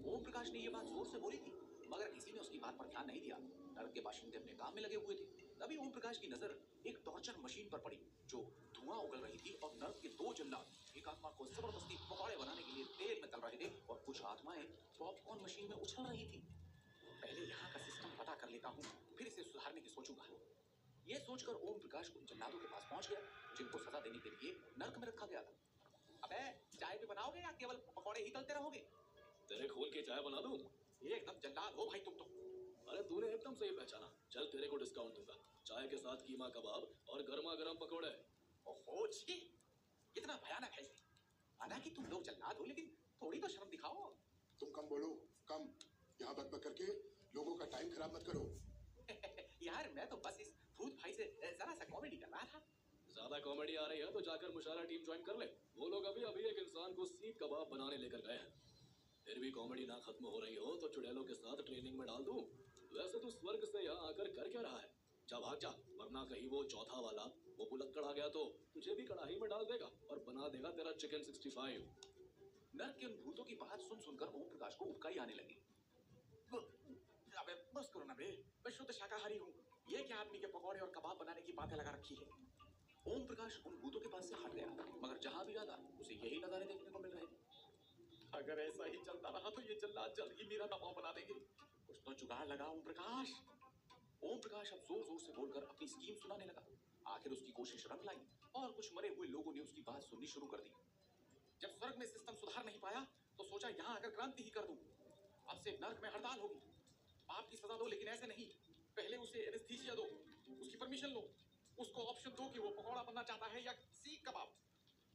ओम प्रकाश ने ये बात जोर से बोली थी, मगर किसी ने उसकी बात पर ध्यान नहीं दिया। नर्क के बाशिंदे अपने काम में लगे हुए थे। तभी ओम प्रकाश की नजर एक टॉर्चर मशीन पर पड़ी जो धुआं उगल रही थी और नर्क के दो जल्लाद एक आत्मा को जबरदस्ती पकौड़े बनाने के लिए तेल में तल रहे थे और कुछ आत्माएं पॉपकॉर्न मशीन में उछल रही थी। पहले यहाँ का सिस्टम पता कर लेता हूँ, फिर इसे सुधारने की सोचूंगा। ये सोचकर ओम प्रकाश उन जल्लादों के पास पहुंच गया जिनको सजा देने के लिए नर्क में रखा गया था। अबे चाय भी बनाओगे या केवल पकौड़े ही तलते रहोगे? तेरे खून की चाय बना दूं? एकदम जल्लाद हो भाई तुम तो। अरे तूने एकदम सही पहचाना। चल तेरे को डिस्काउंट दूंगा। चाय के साथ कीमा कबाब और गर्मा गर्म पकौड़े। ओहो जी, कितना भयानक है ये। हालांकि तुम लोग जल्लाद हो, लेकिन थोड़ी तो शर्म दिखाओ। तुम कम बोलो, कम। यहाँ बक करके लोगों का टाइम खराब मत करो। यार मैं तो बस इस भूत भाई से जरा सा कॉमेडी कर रहा था। ज्यादा कॉमेडी आ रही है तो जाकर मुशायरा टीम ज्वाइन कर ले। वो लोग अभी अभी एक इंसान को सीख कबाब बनाने लेकर गए हैं। फिर भी कॉमेडी ना खत्म हो रही हो तो चुड़ैलों के साथ ट्रेनिंग में डाल दूं। वैसे तू स्वर्ग से यहाँ आकर कर क्या रहा है? जा भाग जा, वरना कहीं वो चौथा वाला वो बुलक्कड़ आ गया तो तुझे भी कढ़ाई में डाल देगा और बना देगा तेरा चिकन 65। नर्क के उन भूतों की बात सुन सुनकर ओम प्रकाश को उबकाई आने लगी। अबे बस करो ना बे, मैं शुद्ध शाकाहारी हूँ। ये क्या आदमी के पकौड़े और कबाब बनाने की बातें लगा रखी है। ओम प्रकाश उन भूतों के पास से हट गया, मगर जहां भी जाता उसे यही नजारे देखने को मिल रहे थे। अगर ऐसा ही चलता रहा तो ये जल्लाद जल्द ही मेरा दबाव बना देंगे। कुछ तो जुगाड़ लगा ओम प्रकाश। ओम प्रकाश अब जोर जोर से बोलकर अपनी स्कीम सुनाने लगा। आखिर उसकी कोशिश रंग लाई और कुछ मरे हुए लोगों ने उसकी बात सुननी शुरू कर दी। जब स्वर्ग में सिस्टम सुधार नहीं पाया तो सोचा यहाँ आकर क्रांति ही कर दूं। अब से नर्क में हड़ताल होगी। पाप की सजा दो, लेकिन ऐसे नहीं। पहले उसे एनेस्थीसिया दो, उसकी परमिशन लो, उसको ऑप्शन दो कि वो पकौड़ा बनना चाहता है या सीख कबाब,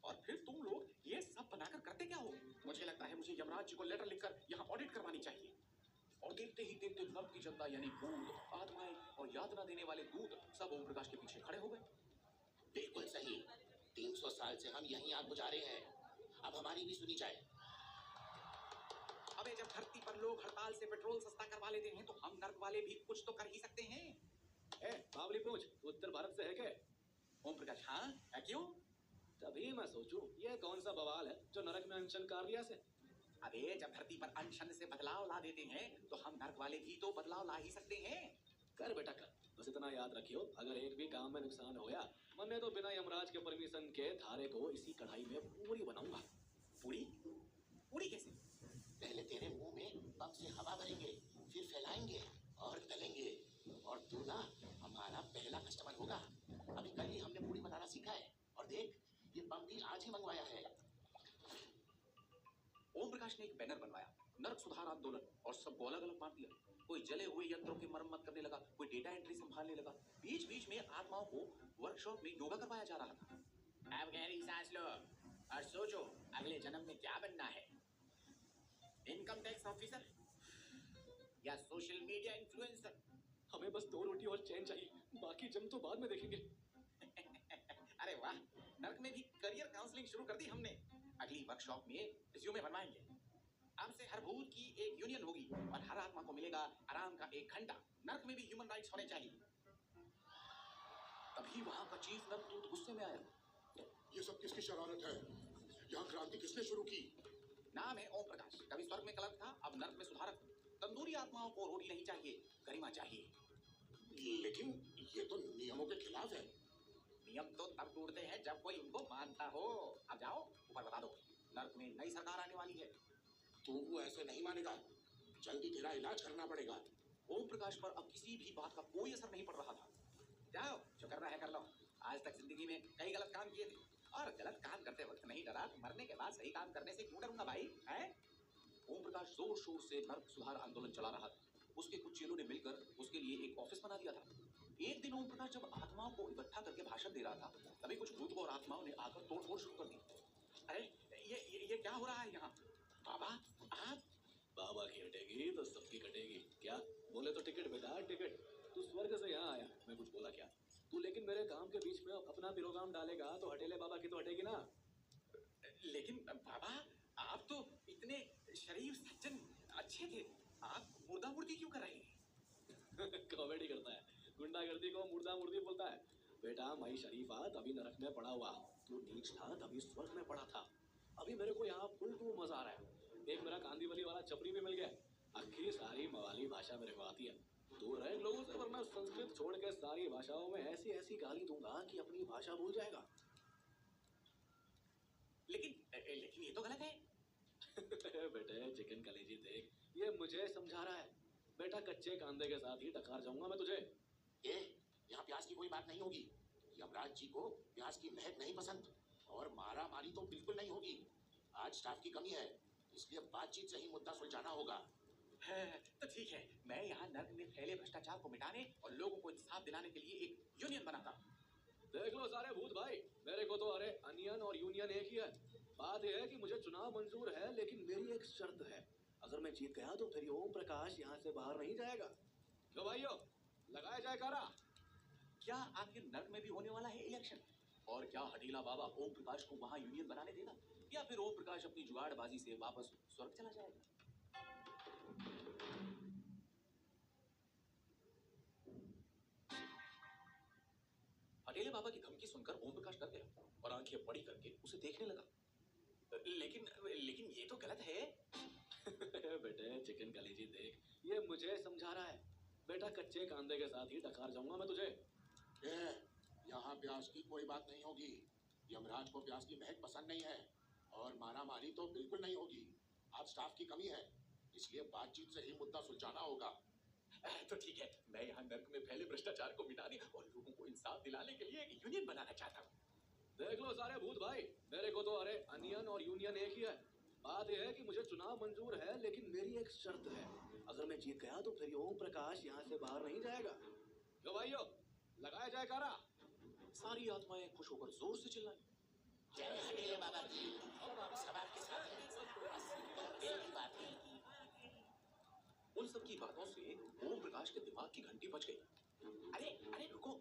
और फिर तुम लोग ये सब बनाकर करते क्या हो? मुझे लगता है मुझे यमराज जी को लेटर लिखकर यहाँ ऑडिट करवानी चाहिए। और देखते ही देखते नर्क की जनता यानी भूत, आत्माएं और यातना देने वाले दूत सब ओम प्रकाश के पीछे खड़े हो गए। बिल्कुल सही। 300 साल से हम यहीं आग बुझा रहे हैं, अब हमारी भी सुनी जाए। अबे जब धरती पर लोग हड़ताल से पेट्रोल सस्ता करवा लेते हैं तो हम नर्क वाले भी कुछ तो कर ही सकते हैं। बावली पूछ, उत्तर भारत से है क्या? ओम प्रकाश, हाँ क्यों? तभी मैं सोचूं ये कौन सा बवाल है जो नरक में अनशन कार्य से। अबे जब धरती पर अनशन से बदलाव ला देते हैं तो हम नर्क वाले भी तो बदलाव ला ही सकते हैं। कर बेटा कर, बस इतना याद रखियो, अगर एक भी काम में नुकसान होया मैंने तो बिना यमराज के परमिशन के थारे को इसी कढ़ाई में पूरी बनाऊंगा। पूरी? पूरी कैसे? पहले तेरे मुंह में पंप से हवा भरेंगे, फिर फैलाएंगे और तलेंगे, और तू ना हमारा प्रकाश ने एक बैनर बनवाया, नर्क सुधार आंदोलन, और सबको अलग अलग मार दिया। कोई जले हुए यंत्रों की मरम्मत करने लगा, कोई डेटा एंट्री संभालने लगा। बीच बीच में आत्माओं को वर्कशॉप में योगा करवाया जा रहा था। अब गहरी सांस लो और सोचो अगले जन्म में क्या बनना है। इनकम टैक्स ऑफिसर या सोशल मीडिया इन्फ्लुएंसर? हमें बस 2 रोटी और चैन चाहिए, बाकी जम तो बाद में देखेंगे। अरे वाह, नर्क में भी करियर काउंसलिंग शुरू कर दी हमने। अगली वर्कशॉप में रिज्यूमे बनवाएंगे। अब से हर भूत की एक यूनियन होगी और हर आत्मा को मिलेगा आराम का 1 घंटा। नर्क में भी ह्यूमन राइट्स होने चाहिए। तभी वहां का चीफ नर्क दूत गुस्से में आया। ये सब किसकी शरारत है? यहाँ क्रांति किसने शुरू की? नाम है ओम प्रकाश। कभी स्वर्ग में कलंक था, अब नर्क में सुधारक। तंदूरी आत्माओं को रोटी नहीं चाहिए, गरिमा चाहिए। लेकिन ये तो नियमों के खिलाफ है। नियम तो तब टूटते हैं जब कोई उनको मानता हो। अब जाओ ऊपर बता दो, नर्क में नई सरकार आने वाली है। तू ऐसे नहीं मानेगा, जल्दी तेरा इलाज करना पड़ेगा। ओम प्रकाश पर अब किसी भी बात का कोई असर नहीं पड़ रहा था। जाओ, जो करना है कर लो। आज तक जिंदगी में कई गलत काम किए थे और गलत काम करते वक्त नहीं डरा, मरने के बाद सही काम करने से क्यों डरूंगा भाई? हैं? ओम प्रकाश जोर शोर से नर्क सुधार आंदोलन चला रहा था। उसके कुछ चेलों ने मिलकर उसके लिए एक ऑफिस बना दिया था। एक दिन ओम प्रकाश जब आत्माओं को इकट्ठा करके भाषण दे रहा था, तभी कुछ भूत और आत्माओं ने आकर तोड़फोड़ शुरू कर दी। अरे ये क्या हो रहा है यहाँ? बाबा आप? बाबा की हटेगी तो सबकी कटेगी। क्या बोले तो टिकट बेटा, टिकट। तू स्वर्ग से यहाँ आया, मैं कुछ बोला क्या? तू लेकिन मेरे काम के बीच में अपना प्रोग्राम डालेगा तो हटेले बाबा की तो हटेगी ना। लेकिन बाबा आप तो इतने शरीफ सज्जन अच्छे थे, आप मुर्दा मुर्दी क्यों कर रहे हैं? कॉमेडी करता है, गुंडागर्दी को मुर्दा मुर्दी बोलता है। बेटा मैं शरीफा तभी नरक में पड़ा हुआ, तू नीच था तभी स्वर्ग में पड़ा था। अभी मेरे को यहाँ फुल टू मजा आ रहा है। एक मेरा कांदीवली वाला चपरी भी मिल गया, अक्खी सारी मवाली भाषा मेरे को आती है। दूर रहे इन लोगों से, वरना संस्कृत छोड़ के सारी भाषाओं में ऐसी ऐसी गाली दूंगा कि अपनी भाषा भूल जाएगा। लेकिन ये तो गलत है। बेटे चिकन कलेजी देख, ये मुझे समझा रहा है। बेटा कच्चे कांदे के साथ ही टकार जाऊंगा मैं तुझे। यहाँ प्यास की कोई बात नहीं होगी। यमराज जी को प्यास की महक नहीं पसंद और मारा मारी तो बिल्कुल नहीं होगी। आज स्टाफ की कमी है, इसलिए बातचीत से ही मुद्दा सुलझाना होगा। तो ठीक है, मैं यहाँ नर्क में फैले भ्रष्टाचार को मिटाने और लोगों को इंसाफ दिलाने के लिए एक यूनियन बनाता। देख लो सारे भूत भाई, मेरे को तो अरे अनियन और यूनियन एक ही है। बात यह है कि मुझे चुनाव मंजूर है, लेकिन मेरी एक शर्त है। अगर मैं जीत गया तो फिर ओम प्रकाश यहाँ से बाहर नहीं जाएगा। क्यों भाइयों, लगाया जाए कारा? क्या आखिर नर्क में भी होने वाला है इलेक्शन? और क्या हटीला बाबा ओम प्रकाश को वहां यूनियन बनाने देगा, या फिर ओम प्रकाश अपनी जुगाड़बाजी से वापस स्वर्ग चला जाएगा? हटेले बाबा की धमकी सुनकर ओम प्रकाश डर गया और आंखें बड़ी करके उसे देखने लगा। लेकिन ये तो गलत है। बेटे चिकन कलेजी देख, ये मुझे समझा रहा है। बेटा कच्चे कांदे के साथ ही टकार जाऊंगा मैं तुझे। यहाँ प्यास की कोई बात नहीं होगी। यमराज को प्यास की महक पसंद नहीं है और मारा मारी तो बिल्कुल नहीं होगी। आज स्टाफ की कमी है, इसलिए बातचीत से ही मुद्दा सुलझाना होगा। तो ठीक है, मैं यहाँ नर्क में फैले भ्रष्टाचार को मिटाने और लोगों को इंसाफ दिलाने के लिए एक यूनियन बनाना चाहता हूँ। देख लो सारे भूत भाई, मेरे को तो अरे अनियन और यूनियन एक ही है। बात यह है कि मुझे चुनाव मंजूर है, लेकिन मेरी एक शर्त है। अगर मैं जीत गया तो फिर ओम प्रकाश यहाँ से बाहर नहीं जाएगा। क्यों भाइयों, लगाया जाए कारा? सारी आत्माएं खुश होकर जोर से चिल्लाई। जय हटेले बाबा की। सवाल के साथ दिल की बात है। उन सब की बातों से ओम प्रकाश के दिमाग की घंटी बज गई। अरे रुको,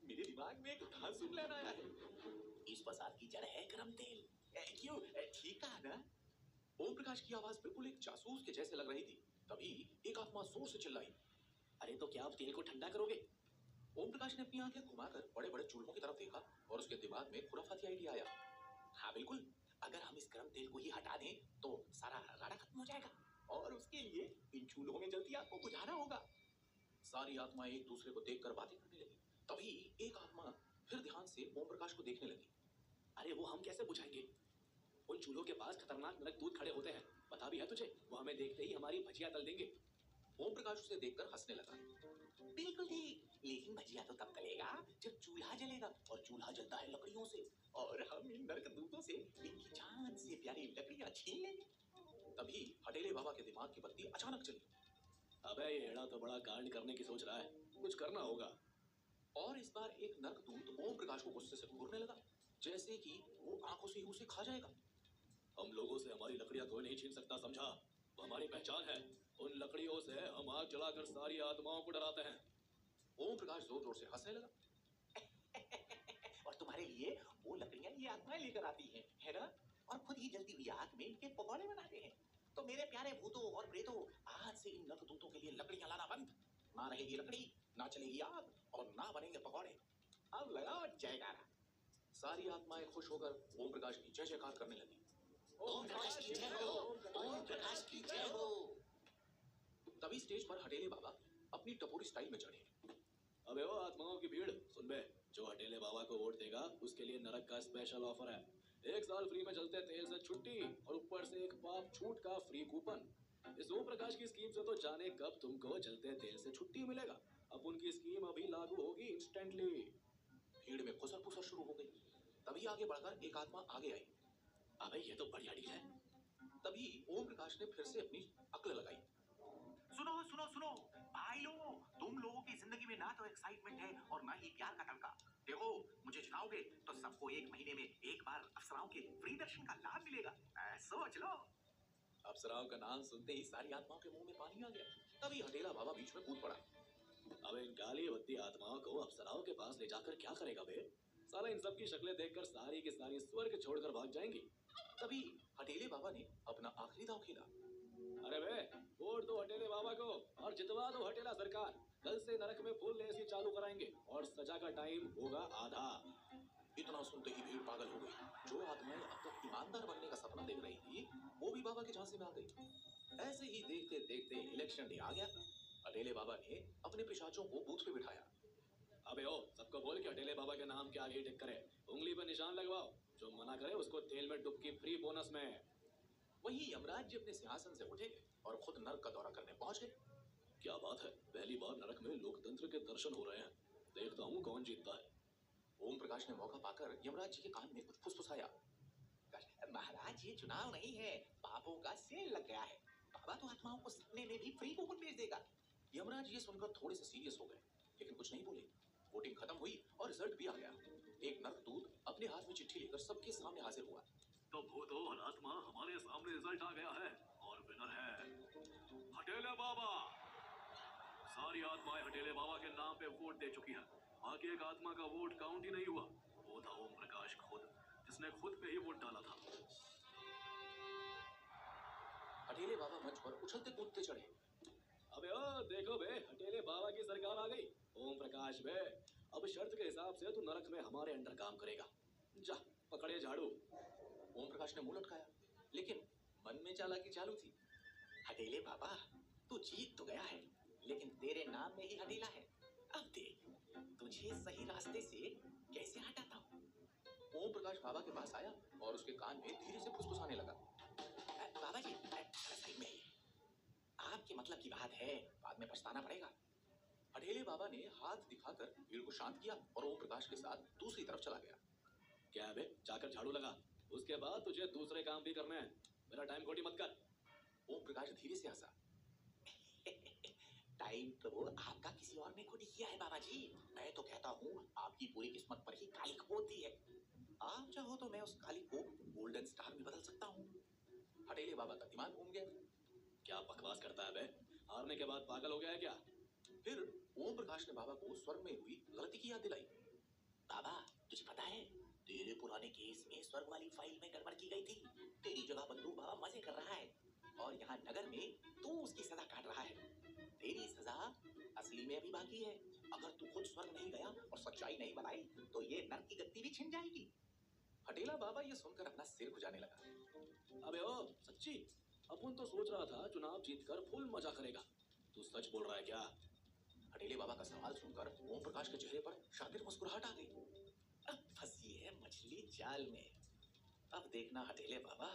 मेरे दिमाग में एक धांसू प्लान आया है। इस फसाद की जड़ है गरम तेल। क्यों, ठीक कहा ना? ओम प्रकाश की आवाज बिल्कुल एक जासूस के जैसे लग रही थी। तभी एक आत्मा जोर से चिल्लाई, अरे तो क्या आप तेल को ठंडा करोगे? ओम प्रकाश ने अपनी आंखें घुमाकर बड़े बड़े चूल्हों की तरफ देखा और उसके दिमाग में खुराफाती आइडिया आया। हाँ बिल्कुल, अगर हम इस गरम तेल को ही हटा दें तो सारा राड़ा खत्म हो जाएगा और उसके लिए इन चूल्हों में जल्दी आपको बुझाना होगा। सारी आत्माएं एक दूसरे को देखकर बातें करने लगी। तभी एक आत्मा फिर ध्यान से ओम प्रकाश को देखने लगी। अरे वो हम कैसे बुझाएंगे? उन चूल्हों के पास खतरनाक नरक दूत खड़े होते हैं, पता भी है तुझे? वो हमें देखते ही हमारी भजिया तल देंगे। ओम प्रकाश उसे देखकर हंसने लगा। बिल्कुल ठीक, लेकिन भजिया तो तब तलेगा जब चूल्हा जलेगा और चूल्हा जलता है लकड़ियों से और हम इन नरक दूतों से इनकी जान से प्यारी लकड़ियां छीन लेंगे। तभी हटेले बाबा के दिमाग की बत्ती अचानक चली अबे ये एड़ा तो बड़ा कांड करने की सोच रहा है, कुछ करना होगा। और इस बार एक नरकदूत ओम प्रकाश को गुस्से से घूरने लगा, जैसे कि वो आंखों से ही उसे खा जाएगा। हम लोगों से हमारी लकड़ियां कोई नहीं छीन सकता, समझा? वो हमारी पहचान है। उन लकड़ियों से हम आग जलाकर सारी आत्माओं को डराते हैं। ओम प्रकाश जोर जोर से हंसने लगा। और तुम्हारे लिए वो लकड़ियां ये आत्माएं लेकर आती हैं, है ना? और खुद ही जलती हुई आग में इनके पकौड़े बनाते हैं। तो मेरे प्यारे भूतों और प्रेतों, आज से इन नरकदूतों के लिए लकड़ियां लाना बंद। ना रहेगी लकड़ी, ना चलेगी आग, और ना बनेंगे पकौड़े। अब लगाओ जयकारा। सारी आत्माएं खुश होकर ओम प्रकाश की जय जयकार करने लगी। ओम प्रकाश की जय हो, ओम प्रकाश की जय हो। तभी स्टेज पर हटेले बाबा अपनी टपोरी स्टाइल में चढ़े। अबे ओ आत्माओं की भीड़, सुन बे, जो हटेले बाबा को वोट देगा उसके लिए नरक का स्पेशल ऑफर है। 1 साल फ्री में जलते तेल से छुट्टी और ऊपर से एक पाप छूट का फ्री कूपन। इस ओम प्रकाश की स्कीम से तो जाने कब तुमको जलते तेल से छुट्टी मिलेगा। अब उनकी स्कीम अभी लागू होगी इंस्टेंटली। भीड़ में खुसर फुसर शुरू हो गई। तभी आगे बढ़कर एक आत्मा आगे आई। अबे ये तो बढ़िया डील है। तभी ओम प्रकाश ने फिर से अपनी अक्ल लगाई। सुनो सुनो सुनो भाई लोगों, तुम लोगों की जिंदगी में ना तो एक्साइटमेंट है और ना ही प्यार का तड़का। देखो, मुझे चुनाओगे तो सबको 1 महीने में एक बार अप्सराओं के फ्री दर्शन का लाभ मिलेगा। सोच लो। अप्सराओं का नाम सुनते ही सारी आत्माओं के मुंह में पानी आ गया। तभी हटेला बाबा बीच में कूद पड़ा। अब इन काली बत्ती आत्माओं को अप्सराओं के पास ले जाकर क्या करेगा बे? साला इन सब की शक्लें देखकर सारी की सारी स्वर्ग छोड़कर भाग जाएंगी। तभी हटेले बाबा ने अपना आखिरी दांव खेला। अरे बे, वोट दो हटेले बाबा को और जितवा दो हटेला सरकार। कल से नरक में फुल एसी चालू कराएंगे और सजा का टाइम होगा आधा। इतना सुनते ही भीड़ पागल हो गई। जो आत्माएं अब तक ईमानदार बनने का सपना देख रही थी, वो भी बाबा के झांसे में आ गई। ऐसे ही देखते देखते इलेक्शन डे आ गया। हटेले बाबा ने अपने पिशाचों को बूथ पे बिठाया। अबे ओ, सबको बोल के हटेले बाबा के नाम के आगे टिक करे, उंगली पर निशान लगवाओ। जो मना करे उसको तेल में डुबकी फ्री बोनस में। वहीं यमराज जी अपने सिंहासन से उठे और खुद नरक का दौरा करने पहुंच गए। क्या बात है, पहली बार नरक में लोकतंत्र के दर्शन हो रहे हैं। देखता हूँ कौन जीतता है। ओम प्रकाश ने मौका पाकर यमराज जी के कान में कुछ फुसफुसाया। महाराज, ये चुनाव नहीं है, पापों का सेल लग गया है। बाबा तो आत्माओं को सपने में भी फ्री कूपन भेज देगा। यमराज ये सुनकर थोड़े से सीरियस हो गए, लेकिन कुछ नहीं बोले। वोटिंग खत्म हुई और रिजल्ट भी आ गया। एक नरकदूत अपने हाथ में चिट्ठी लेकर सबके सामने हाजिर हुआ। तो भूतो और आत्मा, हमारे सामने रिजल्ट आ गया है और विनर है हटेले बाबा। सारी आत्माएं हटेले बाबा के नाम पे वोट दे चुकी है। बाकी एक आत्मा का वोट काउंट ही नहीं हुआ। वो था ओम प्रकाश खुद, जिसने खुद पे ही वोट डाला था। हटेले बाबा मंच पर उछलते कूदते चढ़े। अबे ओ देखो बे, हटेले बाबा की सरकार आ गई। ओम प्रकाश बे, अब शर्त के हिसाब से तू नरक में हमारे अंडर काम करेगा। जा पकड़े झाड़ू। ओम प्रकाश ने मुंह लटकाया, लेकिन मन में चालाकी चालू थी। हटेले बाबा, तू जीत तो गया है, लेकिन तेरे नाम में ही हटेला है। अब देख, तुझे सही रास्ते से कैसे हटाता हूँ। ओम प्रकाश बाबा के पास आया और उसके कान में धीरे से फुसफुसाने लगा। बाबा जी, सही में आपके मतलब की बात है, बाद में पछताना पड़ेगा। हटेले बाबा ने हाथ दिखाकर भीड़ को शांत किया और ओम प्रकाश के साथ दूसरी तरफ चला गया। क्या है बे, जाकर झाड़ू लगा, उसके बाद तुझे दूसरे काम भी करने हैं। मेरा टाइम खोटी मत कर। ओम प्रकाश धीरे से हंसा। टाइम तो आपका किसी और ने खोटी किया है बाबा जी। मैं तो कहता हूँ आपकी पूरी किस्मत पर ही कालिक होती है। आप चाहो तो मैं उस कालिक को गोल्डन स्टार में बदल सकता हूँ। हटेले बाबा का दिमाग घूम गया। क्या बकवास करता है बे, हारने के बाद पागल हो गया है क्या? फिर ओम प्रकाश ने बाबा को स्वर्ग में हुई गलती की याद दिलाई। बाबा, तुझे पता है, तेरे पुराने केस में स्वर्ग वाली फाइल में गड़बड़ की गई थी। तेरी जगह बंदूक बाबा मजे कर रहा है और यहाँ नगर में तू उसकी सजा काट रहा है। तेरी सजा असली में अभी बाकी है। अगर तू खुद स्वर्ग नहीं गया और सच्चाई नहीं बनाई तो ये नर्क की गद्दी भी छिन जाएगी। हटेला बाबा ये सुनकर अपना सिर खुजाने लगा। अबे ओ सच्ची, अपन तो सोच रहा था चुनाव जीतकर फुल मजा करेगा। तू सच बोल रहा है क्या? हटेले बाबा का सवाल सुनकर ओम प्रकाश के चेहरे पर शातिर मुस्कुराहट आ गई। अब फंसी है मछली जाल में। अब देखना हटेले बाबा,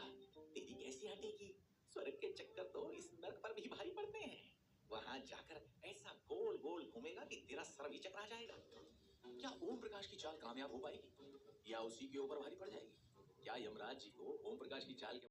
तेरी कैसी हटेगी। स्वर्ग के चक्कर तो इस नर्क पर भी भारी पड़ते हैं। वहां जाकर ऐसा गोल गोल घूमेगा कि तेरा सर भी चकरा जाएगा। क्या ओम प्रकाश की चाल कामयाब हो पाएगी या उसी के ऊपर भारी पड़ जाएगी? क्या यमराज जी को ओम प्रकाश की चाल के